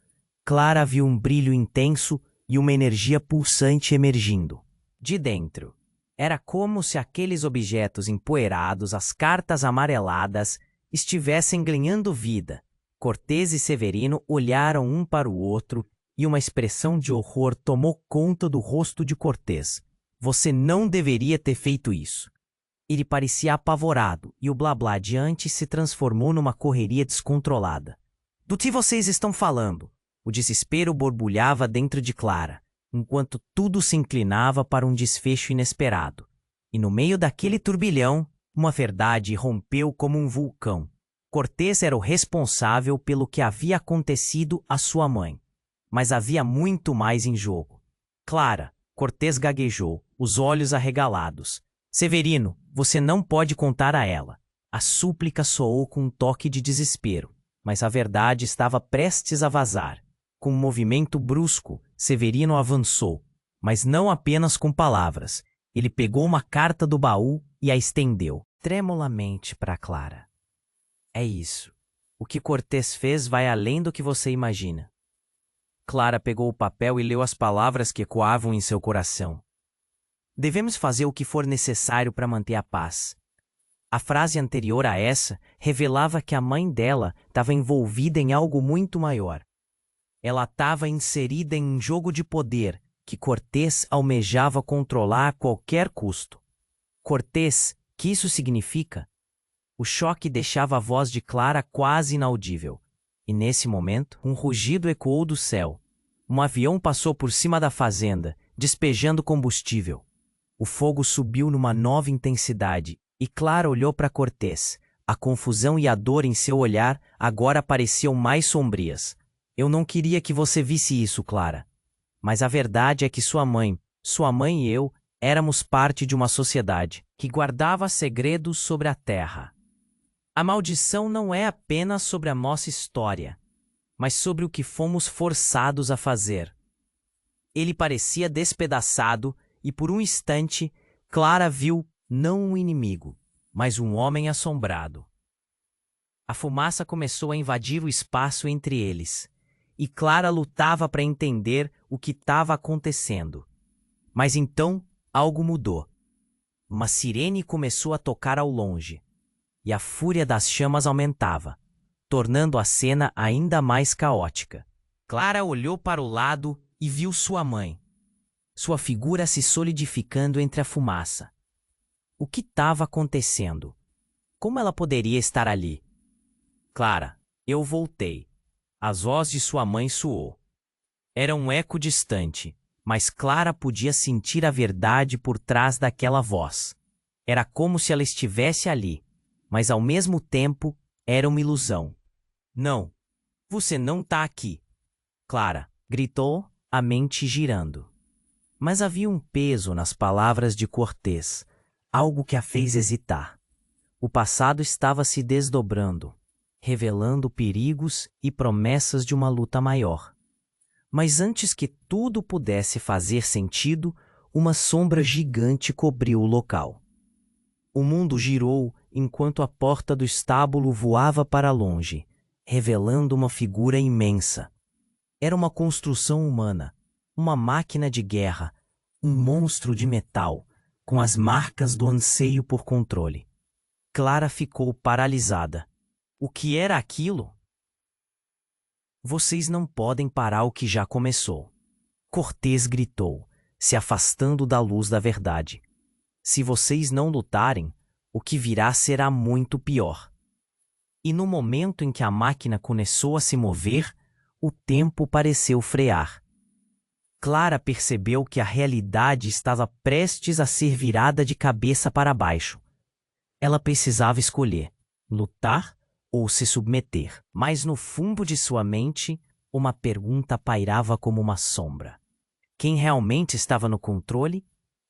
Clara viu um brilho intenso e uma energia pulsante emergindo. De dentro, era como se aqueles objetos empoeirados, as cartas amareladas, estivessem ganhando vida. Cortés e Severino olharam um para o outro e uma expressão de horror tomou conta do rosto de Cortés. Você não deveria ter feito isso. Ele parecia apavorado e o blá-blá adiante se transformou numa correria descontrolada. Do que vocês estão falando? O desespero borbulhava dentro de Clara, enquanto tudo se inclinava para um desfecho inesperado. E no meio daquele turbilhão, uma verdade rompeu como um vulcão. Cortês era o responsável pelo que havia acontecido à sua mãe. Mas havia muito mais em jogo. Clara, Cortês gaguejou, os olhos arregalados. Severino, você não pode contar a ela. A súplica soou com um toque de desespero, mas a verdade estava prestes a vazar. Com um movimento brusco, Severino avançou, mas não apenas com palavras. Ele pegou uma carta do baú e a estendeu, tremulamente para Clara. É isso. O que Cortês fez vai além do que você imagina. Clara pegou o papel e leu as palavras que ecoavam em seu coração. Devemos fazer o que for necessário para manter a paz. A frase anterior a essa revelava que a mãe dela estava envolvida em algo muito maior. Ela estava inserida em um jogo de poder que Cortês almejava controlar a qualquer custo. Cortês, que isso significa? O choque deixava a voz de Clara quase inaudível. E nesse momento, um rugido ecoou do céu. Um avião passou por cima da fazenda, despejando combustível. O fogo subiu numa nova intensidade, e Clara olhou para Cortês. A confusão e a dor em seu olhar agora pareciam mais sombrias. Eu não queria que você visse isso, Clara. Mas a verdade é que sua mãe e eu, éramos parte de uma sociedade que guardava segredos sobre a terra. A maldição não é apenas sobre a nossa história, mas sobre o que fomos forçados a fazer. Ele parecia despedaçado e, por um instante, Clara viu não um inimigo, mas um homem assombrado. A fumaça começou a invadir o espaço entre eles, e Clara lutava para entender o que estava acontecendo. Mas então, algo mudou. Uma sirene começou a tocar ao longe, e a fúria das chamas aumentava, tornando a cena ainda mais caótica. Clara olhou para o lado e viu sua mãe, sua figura se solidificando entre a fumaça. O que estava acontecendo? Como ela poderia estar ali? Clara, eu voltei. A voz de sua mãe soou. Era um eco distante, mas Clara podia sentir a verdade por trás daquela voz. Era como se ela estivesse ali, mas ao mesmo tempo era uma ilusão. Não, você não está aqui. Clara gritou, a mente girando. Mas havia um peso nas palavras de Cortês, algo que a fez hesitar. O passado estava se desdobrando, revelando perigos e promessas de uma luta maior. Mas antes que tudo pudesse fazer sentido, uma sombra gigante cobriu o local. O mundo girou enquanto a porta do estábulo voava para longe, revelando uma figura imensa. Era uma construção humana, uma máquina de guerra, um monstro de metal, com as marcas do anseio por controle. Clara ficou paralisada. O que era aquilo? Vocês não podem parar o que já começou. Cortês gritou, se afastando da luz da verdade. Se vocês não lutarem, o que virá será muito pior. E no momento em que a máquina começou a se mover, o tempo pareceu frear. Clara percebeu que a realidade estava prestes a ser virada de cabeça para baixo. Ela precisava escolher, lutar ou se submeter. Mas no fundo de sua mente, uma pergunta pairava como uma sombra. Quem realmente estava no controle?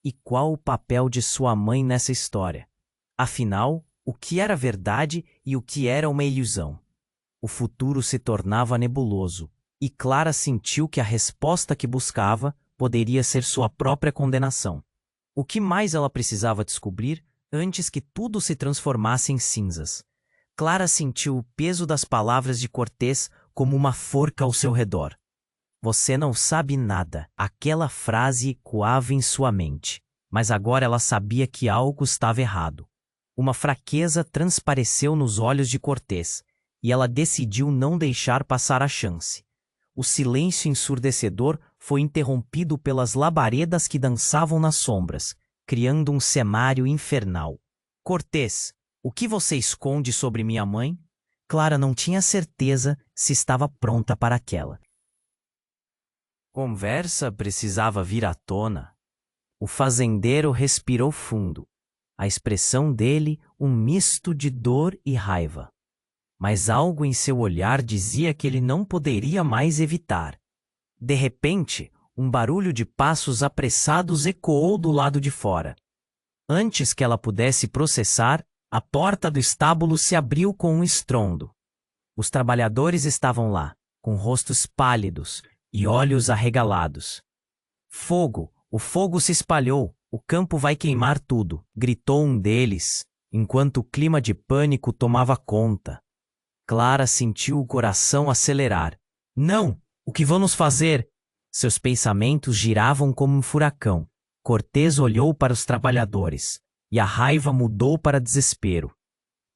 E qual o papel de sua mãe nessa história? Afinal, o que era verdade e o que era uma ilusão? O futuro se tornava nebuloso, e Clara sentiu que a resposta que buscava poderia ser sua própria condenação. O que mais ela precisava descobrir antes que tudo se transformasse em cinzas? Clara sentiu o peso das palavras de Cortês como uma forca ao seu redor. Você não sabe nada. Aquela frase ecoava em sua mente, mas agora ela sabia que algo estava errado. Uma fraqueza transpareceu nos olhos de Cortês, e ela decidiu não deixar passar a chance. O silêncio ensurdecedor foi interrompido pelas labaredas que dançavam nas sombras, criando um cenário infernal. Cortês, o que você esconde sobre minha mãe? Clara não tinha certeza se estava pronta para aquela conversa precisava vir à tona. O fazendeiro respirou fundo. A expressão dele um misto de dor e raiva. Mas algo em seu olhar dizia que ele não poderia mais evitar. De repente, um barulho de passos apressados ecoou do lado de fora. Antes que ela pudesse processar, a porta do estábulo se abriu com um estrondo. Os trabalhadores estavam lá, com rostos pálidos e olhos arregalados. Fogo! O fogo se espalhou! O campo vai queimar tudo! Gritou um deles, enquanto o clima de pânico tomava conta. Clara sentiu o coração acelerar. Não! O que vamos fazer? Seus pensamentos giravam como um furacão. Cortês olhou para os trabalhadores, e a raiva mudou para desespero.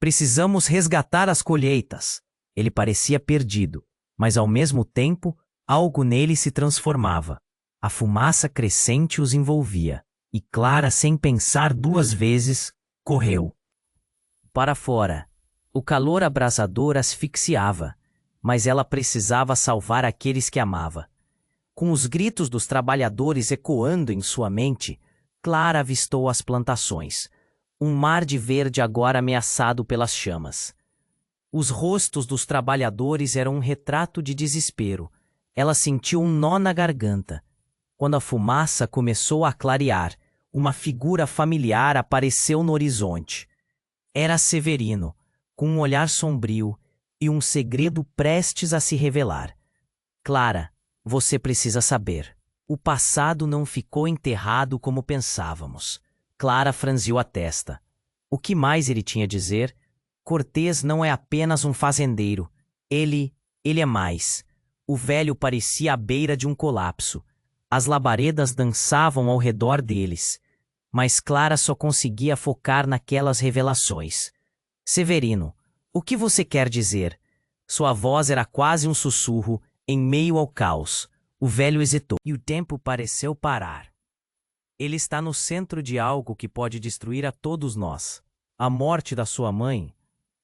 Precisamos resgatar as colheitas. Ele parecia perdido, mas ao mesmo tempo, algo nele se transformava. A fumaça crescente os envolvia, e Clara, sem pensar duas vezes, correu. Para fora. O calor abrasador asfixiava, mas ela precisava salvar aqueles que amava. Com os gritos dos trabalhadores ecoando em sua mente, Clara avistou as plantações, um mar de verde agora ameaçado pelas chamas. Os rostos dos trabalhadores eram um retrato de desespero. Ela sentiu um nó na garganta. Quando a fumaça começou a clarear, uma figura familiar apareceu no horizonte. Era Severino, com um olhar sombrio e um segredo prestes a se revelar. Clara, você precisa saber. O passado não ficou enterrado como pensávamos. Clara franziu a testa. O que mais ele tinha a dizer? Cortês não é apenas um fazendeiro. Ele é mais. O velho parecia à beira de um colapso. As labaredas dançavam ao redor deles. Mas Clara só conseguia focar naquelas revelações. Severino, o que você quer dizer? Sua voz era quase um sussurro, em meio ao caos. O velho hesitou, e o tempo pareceu parar. Ele está no centro de algo que pode destruir a todos nós. A morte da sua mãe,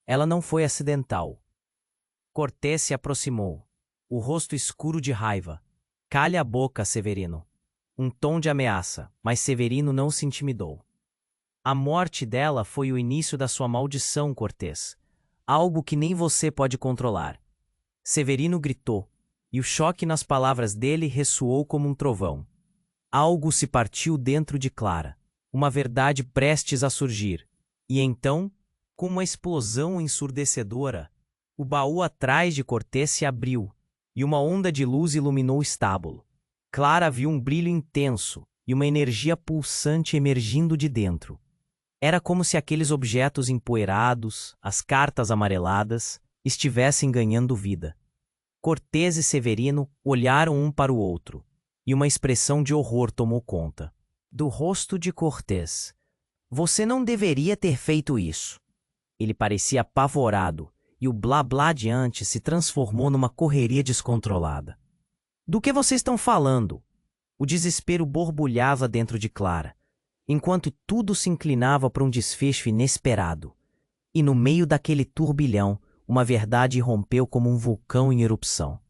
ela não foi acidental. Cortês se aproximou, o rosto escuro de raiva. Calha a boca, Severino. Um tom de ameaça, mas Severino não se intimidou. A morte dela foi o início da sua maldição, Cortês. Algo que nem você pode controlar. Severino gritou, e o choque nas palavras dele ressoou como um trovão. Algo se partiu dentro de Clara, uma verdade prestes a surgir. E então, com uma explosão ensurdecedora, o baú atrás de Cortês se abriu, e uma onda de luz iluminou o estábulo. Clara viu um brilho intenso e uma energia pulsante emergindo de dentro. Era como se aqueles objetos empoeirados, as cartas amareladas, estivessem ganhando vida. Cortês e Severino olharam um para o outro, e uma expressão de horror tomou conta do rosto de Cortês. Você não deveria ter feito isso. Ele parecia apavorado, e o blá-blá adiante se transformou numa correria descontrolada. Do que vocês estão falando? O desespero borbulhava dentro de Clara, enquanto tudo se inclinava para um desfecho inesperado. E no meio daquele turbilhão, uma verdade irrompeu como um vulcão em erupção.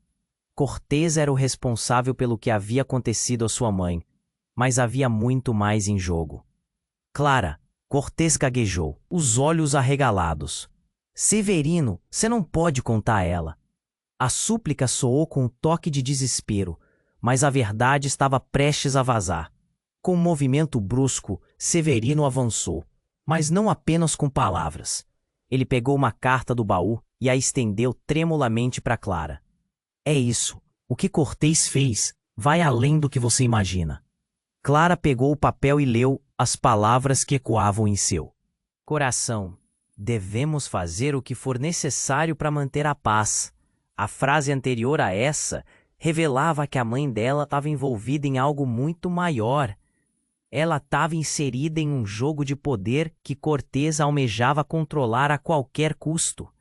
Cortês era o responsável pelo que havia acontecido à sua mãe, mas havia muito mais em jogo. Clara, Cortês gaguejou, os olhos arregalados. Severino, você não pode contar a ela. A súplica soou com um toque de desespero, mas a verdade estava prestes a vazar. Com um movimento brusco, Severino avançou, mas não apenas com palavras. Ele pegou uma carta do baú e a estendeu tremulamente para Clara. É isso. O que Cortês fez vai além do que você imagina. Clara pegou o papel e leu as palavras que ecoavam em seu coração. Devemos fazer o que for necessário para manter a paz. A frase anterior a essa revelava que a mãe dela estava envolvida em algo muito maior. Ela estava inserida em um jogo de poder que Cortês almejava controlar a qualquer custo.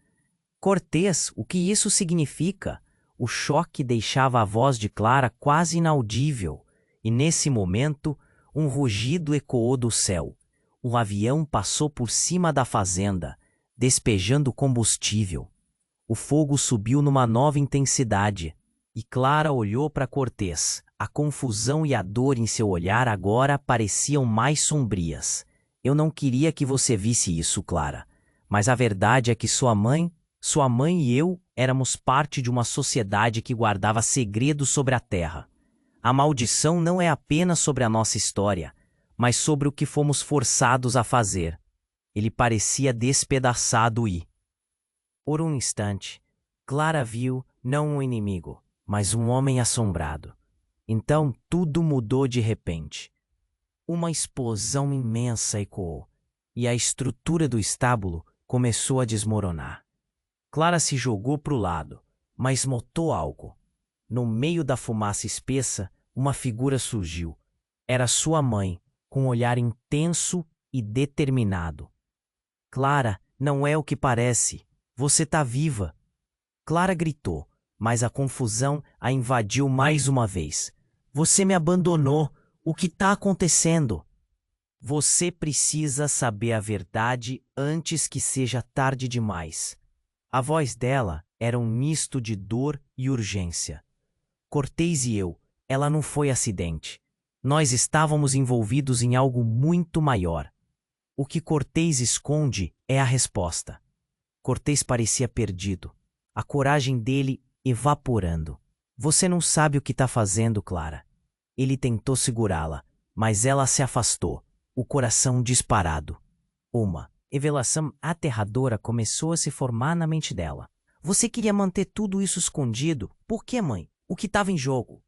Cortês, o que isso significa? O choque deixava a voz de Clara quase inaudível, e nesse momento, um rugido ecoou do céu. O avião passou por cima da fazenda, despejando combustível. O fogo subiu numa nova intensidade, e Clara olhou para Cortês. A confusão e a dor em seu olhar agora pareciam mais sombrias. Eu não queria que você visse isso, Clara. Mas a verdade é que sua mãe e eu éramos parte de uma sociedade que guardava segredos sobre a Terra. A maldição não é apenas sobre a nossa história, mas sobre o que fomos forçados a fazer. Ele parecia despedaçado e, por um instante, Clara viu não um inimigo, mas um homem assombrado. Então tudo mudou de repente. Uma explosão imensa ecoou, e a estrutura do estábulo começou a desmoronar. Clara se jogou para o lado, mas notou algo. No meio da fumaça espessa, uma figura surgiu. Era sua mãe, com um olhar intenso e determinado. Clara, não é o que parece. Você tá viva. Clara gritou, mas a confusão a invadiu mais uma vez. Você me abandonou. O que tá acontecendo? Você precisa saber a verdade antes que seja tarde demais. A voz dela era um misto de dor e urgência. Cortês e eu, ela não foi acidente. Nós estávamos envolvidos em algo muito maior. O que Cortês esconde é a resposta. Cortês parecia perdido, a coragem dele evaporando. Você não sabe o que está fazendo, Clara. Ele tentou segurá-la, mas ela se afastou, o coração disparado. Uma revelação aterradora começou a se formar na mente dela. Você queria manter tudo isso escondido? Por quê, mãe? O que estava em jogo?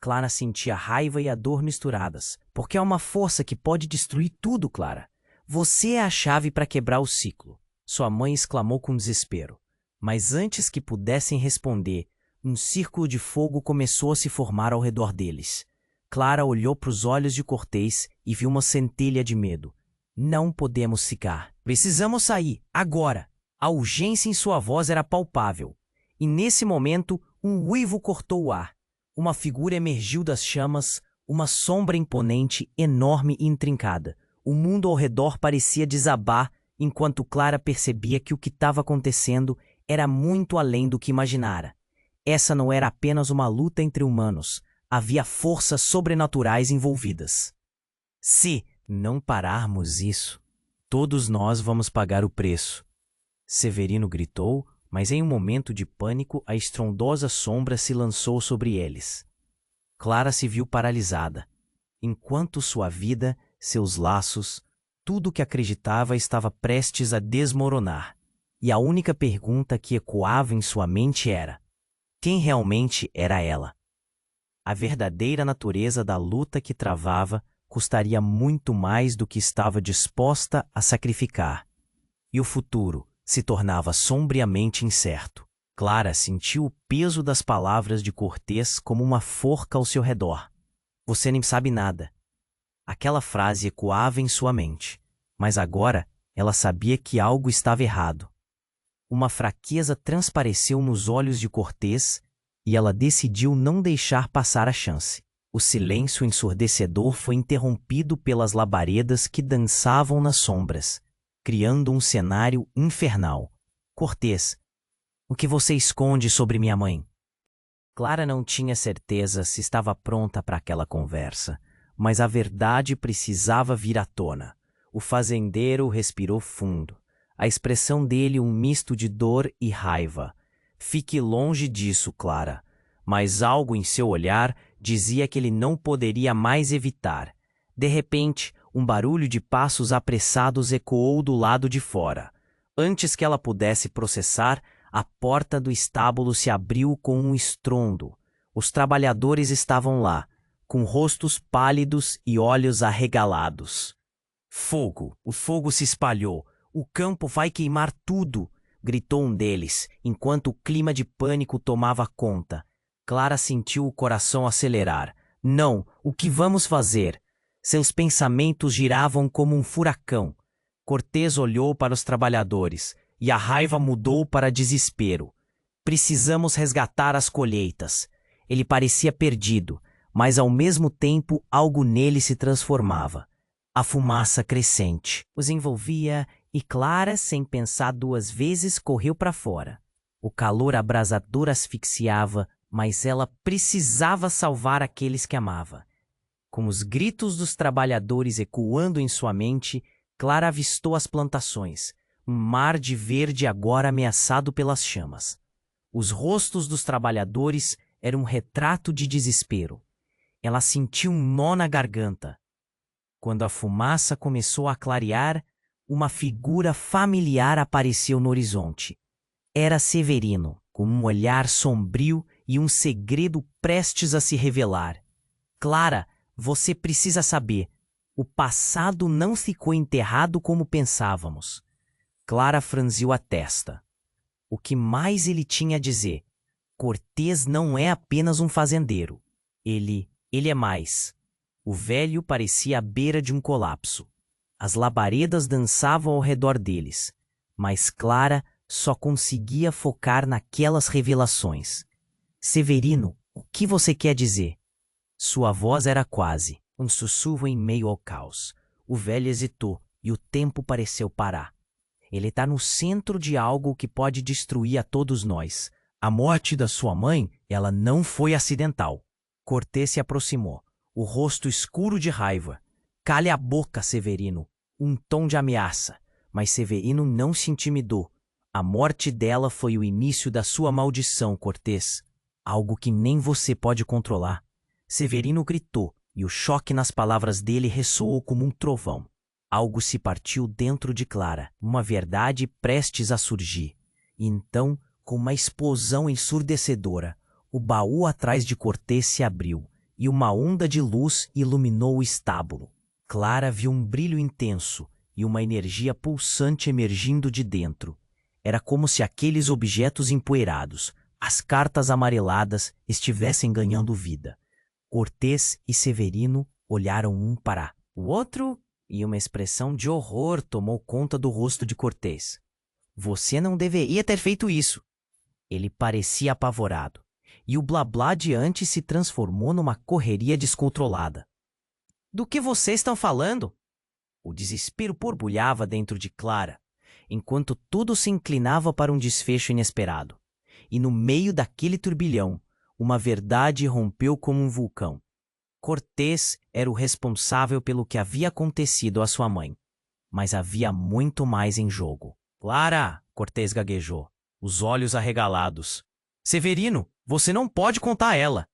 Clara sentia a raiva e a dor misturadas, porque é uma força que pode destruir tudo, Clara. Você é a chave para quebrar o ciclo. Sua mãe exclamou com desespero. Mas antes que pudessem responder, um círculo de fogo começou a se formar ao redor deles. Clara olhou para os olhos de Cortês e viu uma centelha de medo. Não podemos ficar. Precisamos sair, agora. A urgência em sua voz era palpável. E nesse momento, um uivo cortou o ar. Uma figura emergiu das chamas, uma sombra imponente, enorme e intrincada. O mundo ao redor parecia desabar, enquanto Clara percebia que o que estava acontecendo era muito além do que imaginara. Essa não era apenas uma luta entre humanos. Havia forças sobrenaturais envolvidas. Se não pararmos isso, todos nós vamos pagar o preço. Severino gritou, mas em um momento de pânico a estrondosa sombra se lançou sobre eles. Clara se viu paralisada, enquanto sua vida, seus laços, tudo o que acreditava estava prestes a desmoronar. E a única pergunta que ecoava em sua mente era: quem realmente era ela? A verdadeira natureza da luta que travava custaria muito mais do que estava disposta a sacrificar. E o futuro se tornava sombriamente incerto. Clara sentiu o peso das palavras de Cortês como uma forca ao seu redor. Você nem sabe nada. Aquela frase ecoava em sua mente, mas agora ela sabia que algo estava errado. Uma fraqueza transpareceu nos olhos de Cortês e ela decidiu não deixar passar a chance. O silêncio ensurdecedor foi interrompido pelas labaredas que dançavam nas sombras, criando um cenário infernal. Cortês, o que você esconde sobre minha mãe? Clara não tinha certeza se estava pronta para aquela conversa, mas a verdade precisava vir à tona. O fazendeiro respirou fundo. A expressão dele um misto de dor e raiva. Fique longe disso, Clara. Mas algo em seu olhar dizia que ele não poderia mais evitar. De repente, um barulho de passos apressados ecoou do lado de fora. Antes que ela pudesse processar, a porta do estábulo se abriu com um estrondo. Os trabalhadores estavam lá, com rostos pálidos e olhos arregalados. Fogo! O fogo se espalhou. O campo vai queimar tudo! Gritou um deles, enquanto o clima de pânico tomava conta. Clara sentiu o coração acelerar. Não, o que vamos fazer? Seus pensamentos giravam como um furacão. Cortês olhou para os trabalhadores, e a raiva mudou para desespero. Precisamos resgatar as colheitas. Ele parecia perdido, mas ao mesmo tempo algo nele se transformava. A fumaça crescente os envolvia e Clara, sem pensar duas vezes, correu para fora. O calor abrasador asfixiava, mas ela precisava salvar aqueles que amava. Com os gritos dos trabalhadores ecoando em sua mente, Clara avistou as plantações, um mar de verde agora ameaçado pelas chamas. Os rostos dos trabalhadores eram um retrato de desespero. Ela sentiu um nó na garganta. Quando a fumaça começou a clarear, uma figura familiar apareceu no horizonte. Era Severino, com um olhar sombrio e um segredo prestes a se revelar. Clara, você precisa saber. O passado não ficou enterrado como pensávamos. Clara franziu a testa. O que mais ele tinha a dizer? Cortês não é apenas um fazendeiro. Ele é mais. O velho parecia à beira de um colapso. As labaredas dançavam ao redor deles, mas Clara só conseguia focar naquelas revelações. Severino, o que você quer dizer? Sua voz era quase um sussurro em meio ao caos. O velho hesitou e o tempo pareceu parar. Ele está no centro de algo que pode destruir a todos nós. A morte da sua mãe, ela não foi acidental. Cortês se aproximou, o rosto escuro de raiva. Cale a boca, Severino. Um tom de ameaça. Mas Severino não se intimidou. A morte dela foi o início da sua maldição, Cortês. Algo que nem você pode controlar. Severino gritou, e o choque nas palavras dele ressoou como um trovão. Algo se partiu dentro de Clara, uma verdade prestes a surgir. E então, com uma explosão ensurdecedora, o baú atrás de Cortês se abriu, e uma onda de luz iluminou o estábulo. Clara viu um brilho intenso e uma energia pulsante emergindo de dentro. Era como se aqueles objetos empoeirados, as cartas amareladas, estivessem ganhando vida. Cortês e Severino olharam um para o outro e uma expressão de horror tomou conta do rosto de Cortês. Você não deveria ter feito isso. Ele parecia apavorado, e o blá-blá de antes se transformou numa correria descontrolada. Do que vocês estão falando? O desespero borbulhava dentro de Clara, enquanto tudo se inclinava para um desfecho inesperado. E no meio daquele turbilhão, uma verdade rompeu como um vulcão. Cortês era o responsável pelo que havia acontecido à sua mãe. Mas havia muito mais em jogo. Clara! Cortês gaguejou, os olhos arregalados. Severino, você não pode contar a ela!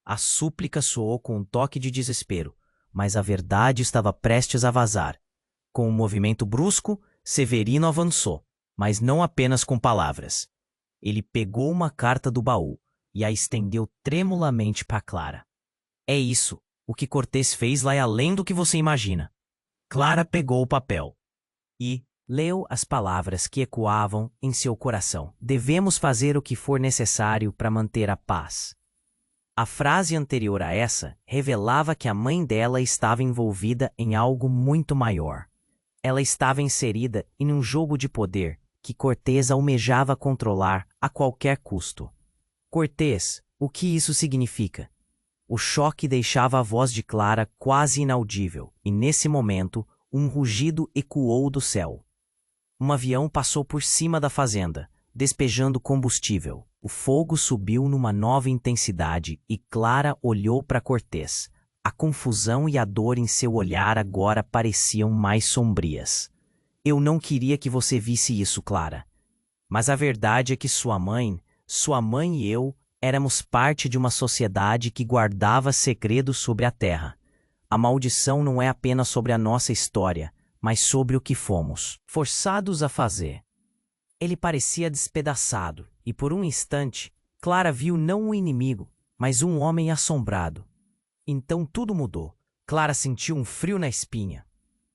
A súplica soou com um toque de desespero, mas a verdade estava prestes a vazar. Com um movimento brusco, Severino avançou, mas não apenas com palavras. Ele pegou uma carta do baú e a estendeu tremulamente para Clara. É isso. O que Cortês fez lá é além do que você imagina. Clara pegou o papel e leu as palavras que ecoavam em seu coração. Devemos fazer o que for necessário para manter a paz. A frase anterior a essa revelava que a mãe dela estava envolvida em algo muito maior. Ela estava inserida em um jogo de poder que Cortês almejava controlar a qualquer custo. Cortês, o que isso significa? O choque deixava a voz de Clara quase inaudível, e nesse momento, um rugido ecoou do céu. Um avião passou por cima da fazenda, despejando combustível. O fogo subiu numa nova intensidade e Clara olhou para Cortês. A confusão e a dor em seu olhar agora pareciam mais sombrias. Eu não queria que você visse isso, Clara. Mas a verdade é que sua mãe e eu éramos parte de uma sociedade que guardava segredos sobre a terra. A maldição não é apenas sobre a nossa história, mas sobre o que fomos forçados a fazer. Ele parecia despedaçado, e por um instante, Clara viu não um inimigo, mas um homem assombrado. Então tudo mudou. Clara sentiu um frio na espinha.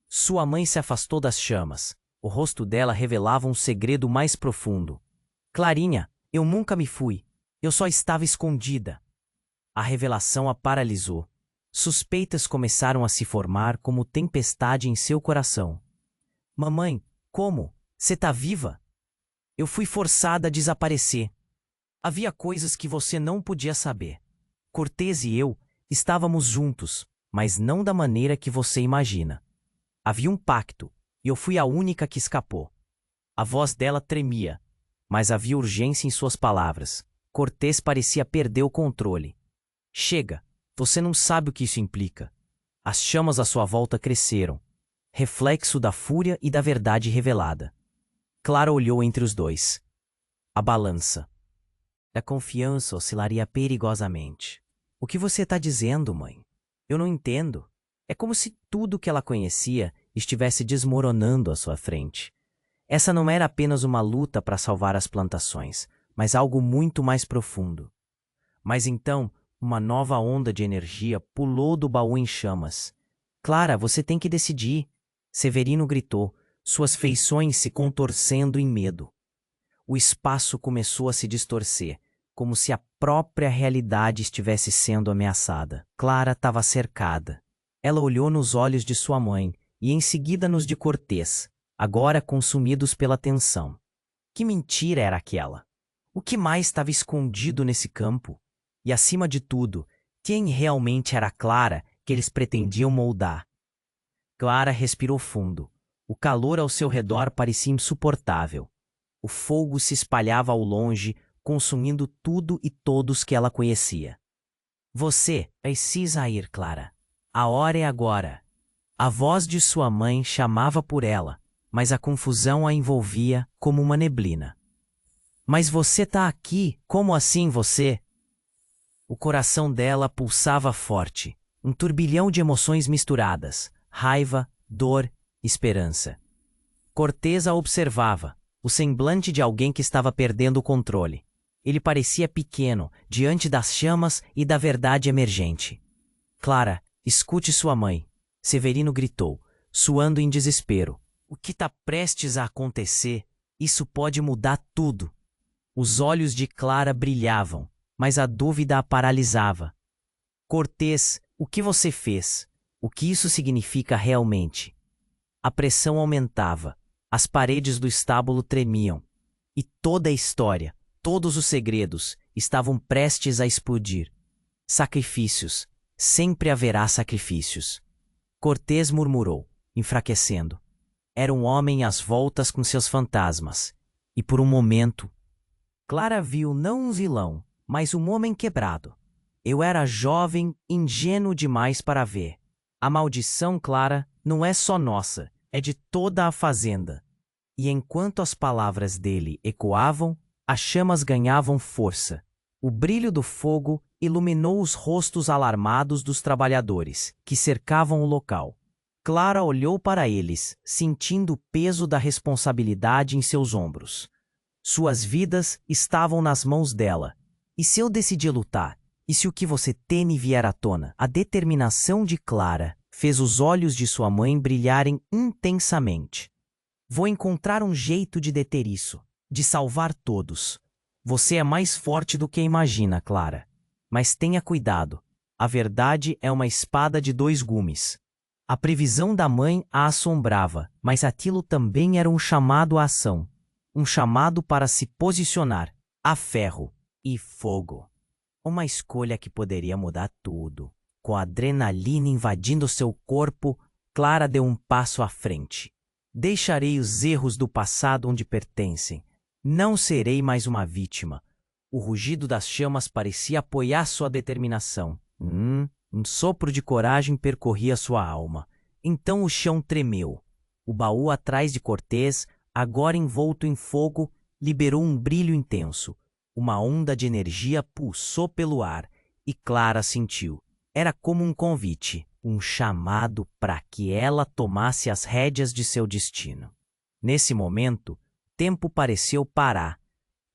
Sua mãe se afastou das chamas. O rosto dela revelava um segredo mais profundo. Clarinha, eu nunca me fui. Eu só estava escondida. A revelação a paralisou. Suspeitas começaram a se formar como tempestade em seu coração. Mamãe, como? Você tá viva? Eu fui forçada a desaparecer. Havia coisas que você não podia saber. Cortês e eu estávamos juntos, mas não da maneira que você imagina. Havia um pacto, e eu fui a única que escapou. A voz dela tremia, mas havia urgência em suas palavras. Cortês parecia perder o controle. Chega, você não sabe o que isso implica. As chamas à sua volta cresceram. reflexo da fúria e da verdade revelada. Clara olhou entre os dois. A balança. A confiança oscilaria perigosamente. O que você está dizendo, mãe? Eu não entendo. É como se tudo que ela conhecia estivesse desmoronando à sua frente. Essa não era apenas uma luta para salvar as plantações, mas algo muito mais profundo. Mas então, uma nova onda de energia pulou do baú em chamas. Clara, você tem que decidir. Severino gritou, suas feições se contorcendo em medo. O espaço começou a se distorcer, como se a própria realidade estivesse sendo ameaçada. Clara estava cercada. Ela olhou nos olhos de sua mãe e em seguida nos de Cortês, agora consumidos pela tensão. Que mentira era aquela? O que mais estava escondido nesse campo? E, acima de tudo, quem realmente era Clara que eles pretendiam moldar? Clara respirou fundo. O calor ao seu redor parecia insuportável. O fogo se espalhava ao longe, consumindo tudo e todos que ela conhecia. Você precisa ir, Clara. A hora é agora. A voz de sua mãe chamava por ela, mas a confusão a envolvia como uma neblina. Mas você tá aqui, como assim você? O coração dela pulsava forte, um turbilhão de emoções misturadas, raiva, dor, esperança. Cortês a observava, o semblante de alguém que estava perdendo o controle. Ele parecia pequeno, diante das chamas e da verdade emergente. Clara, escute sua mãe, Severino gritou, suando em desespero. O que está prestes a acontecer? Isso pode mudar tudo. Os olhos de Clara brilhavam, mas a dúvida a paralisava. Cortês, o que você fez? O que isso significa realmente? A pressão aumentava, as paredes do estábulo tremiam, e toda a história, todos os segredos, estavam prestes a explodir. Sacrifícios, sempre haverá sacrifícios. Cortês murmurou, enfraquecendo. Era um homem às voltas com seus fantasmas, e por um momento, Clara viu não um vilão, mas um homem quebrado. Eu era jovem, ingênuo demais para ver. A maldição, Clara, não é só nossa, é de toda a fazenda. E enquanto as palavras dele ecoavam, as chamas ganhavam força. O brilho do fogo iluminou os rostos alarmados dos trabalhadores, que cercavam o local. Clara olhou para eles, sentindo o peso da responsabilidade em seus ombros. Suas vidas estavam nas mãos dela. E se eu decidir lutar? E se o que você teme vier à tona? A determinação de Clara fez os olhos de sua mãe brilharem intensamente. Vou encontrar um jeito de deter isso, de salvar todos. Você é mais forte do que imagina, Clara. Mas tenha cuidado. A verdade é uma espada de dois gumes. A previsão da mãe a assombrava, mas aquilo também era um chamado à ação. Um chamado para se posicionar, a ferro e fogo. Uma escolha que poderia mudar tudo. Com a adrenalina invadindo seu corpo, Clara deu um passo à frente. Deixarei os erros do passado onde pertencem. Não serei mais uma vítima. O rugido das chamas parecia apoiar sua determinação. Um sopro de coragem percorria sua alma. Então o chão tremeu. O baú atrás de Cortês, agora envolto em fogo, liberou um brilho intenso. Uma onda de energia pulsou pelo ar e Clara sentiu. Era como um convite, um chamado para que ela tomasse as rédeas de seu destino. Nesse momento, tempo pareceu parar.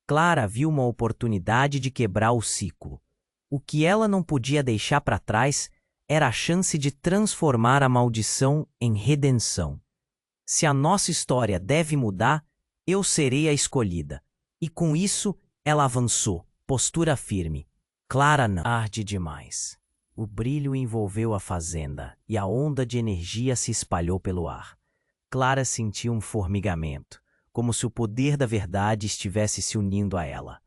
Clara viu uma oportunidade de quebrar o ciclo. O que ela não podia deixar para trás era a chance de transformar a maldição em redenção. Se a nossa história deve mudar, eu serei a escolhida. E com isso, ela avançou, postura firme. Clara não arde demais. O brilho envolveu a fazenda e a onda de energia se espalhou pelo ar. Clara sentiu um formigamento, como se o poder da verdade estivesse se unindo a ela.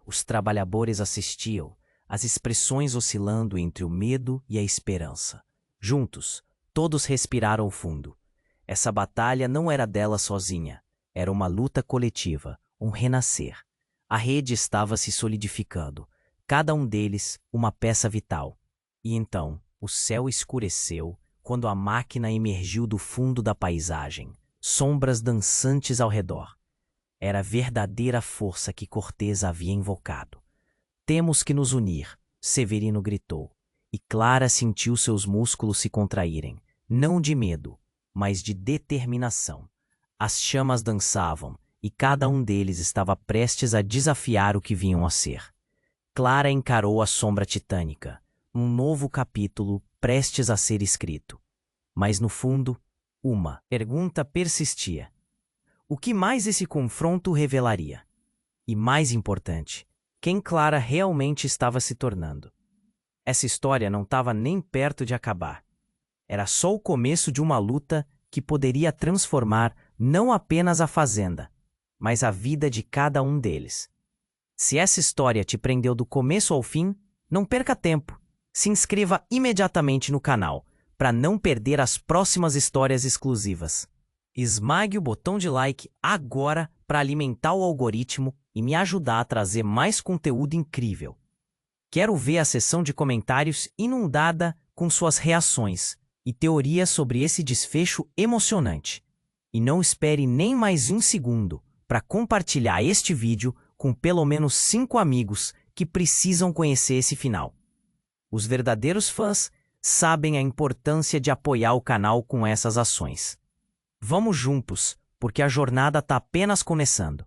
Os trabalhadores assistiam, as expressões oscilando entre o medo e a esperança. Juntos, todos respiraram fundo. Essa batalha não era dela sozinha. Era uma luta coletiva, um renascer. A rede estava se solidificando, cada um deles uma peça vital. E então, o céu escureceu, quando a máquina emergiu do fundo da paisagem, sombras dançantes ao redor. Era a verdadeira força que Cortês havia invocado. Temos que nos unir, Severino gritou, e Clara sentiu seus músculos se contraírem, não de medo, mas de determinação. As chamas dançavam, e cada um deles estava prestes a desafiar o que vinham a ser. Clara encarou a sombra titânica, um novo capítulo prestes a ser escrito. Mas no fundo, uma pergunta persistia. O que mais esse confronto revelaria? E mais importante, quem Clara realmente estava se tornando? Essa história não estava nem perto de acabar. Era só o começo de uma luta que poderia transformar não apenas a fazenda, mas a vida de cada um deles. Se essa história te prendeu do começo ao fim, não perca tempo. Se inscreva imediatamente no canal para não perder as próximas histórias exclusivas. Esmague o botão de like agora para alimentar o algoritmo e me ajudar a trazer mais conteúdo incrível. Quero ver a seção de comentários inundada com suas reações e teorias sobre esse desfecho emocionante. E não espere nem mais um segundo para compartilhar este vídeo com pelo menos 5 amigos que precisam conhecer esse final. Os verdadeiros fãs sabem a importância de apoiar o canal com essas ações. Vamos juntos, porque a jornada está apenas começando.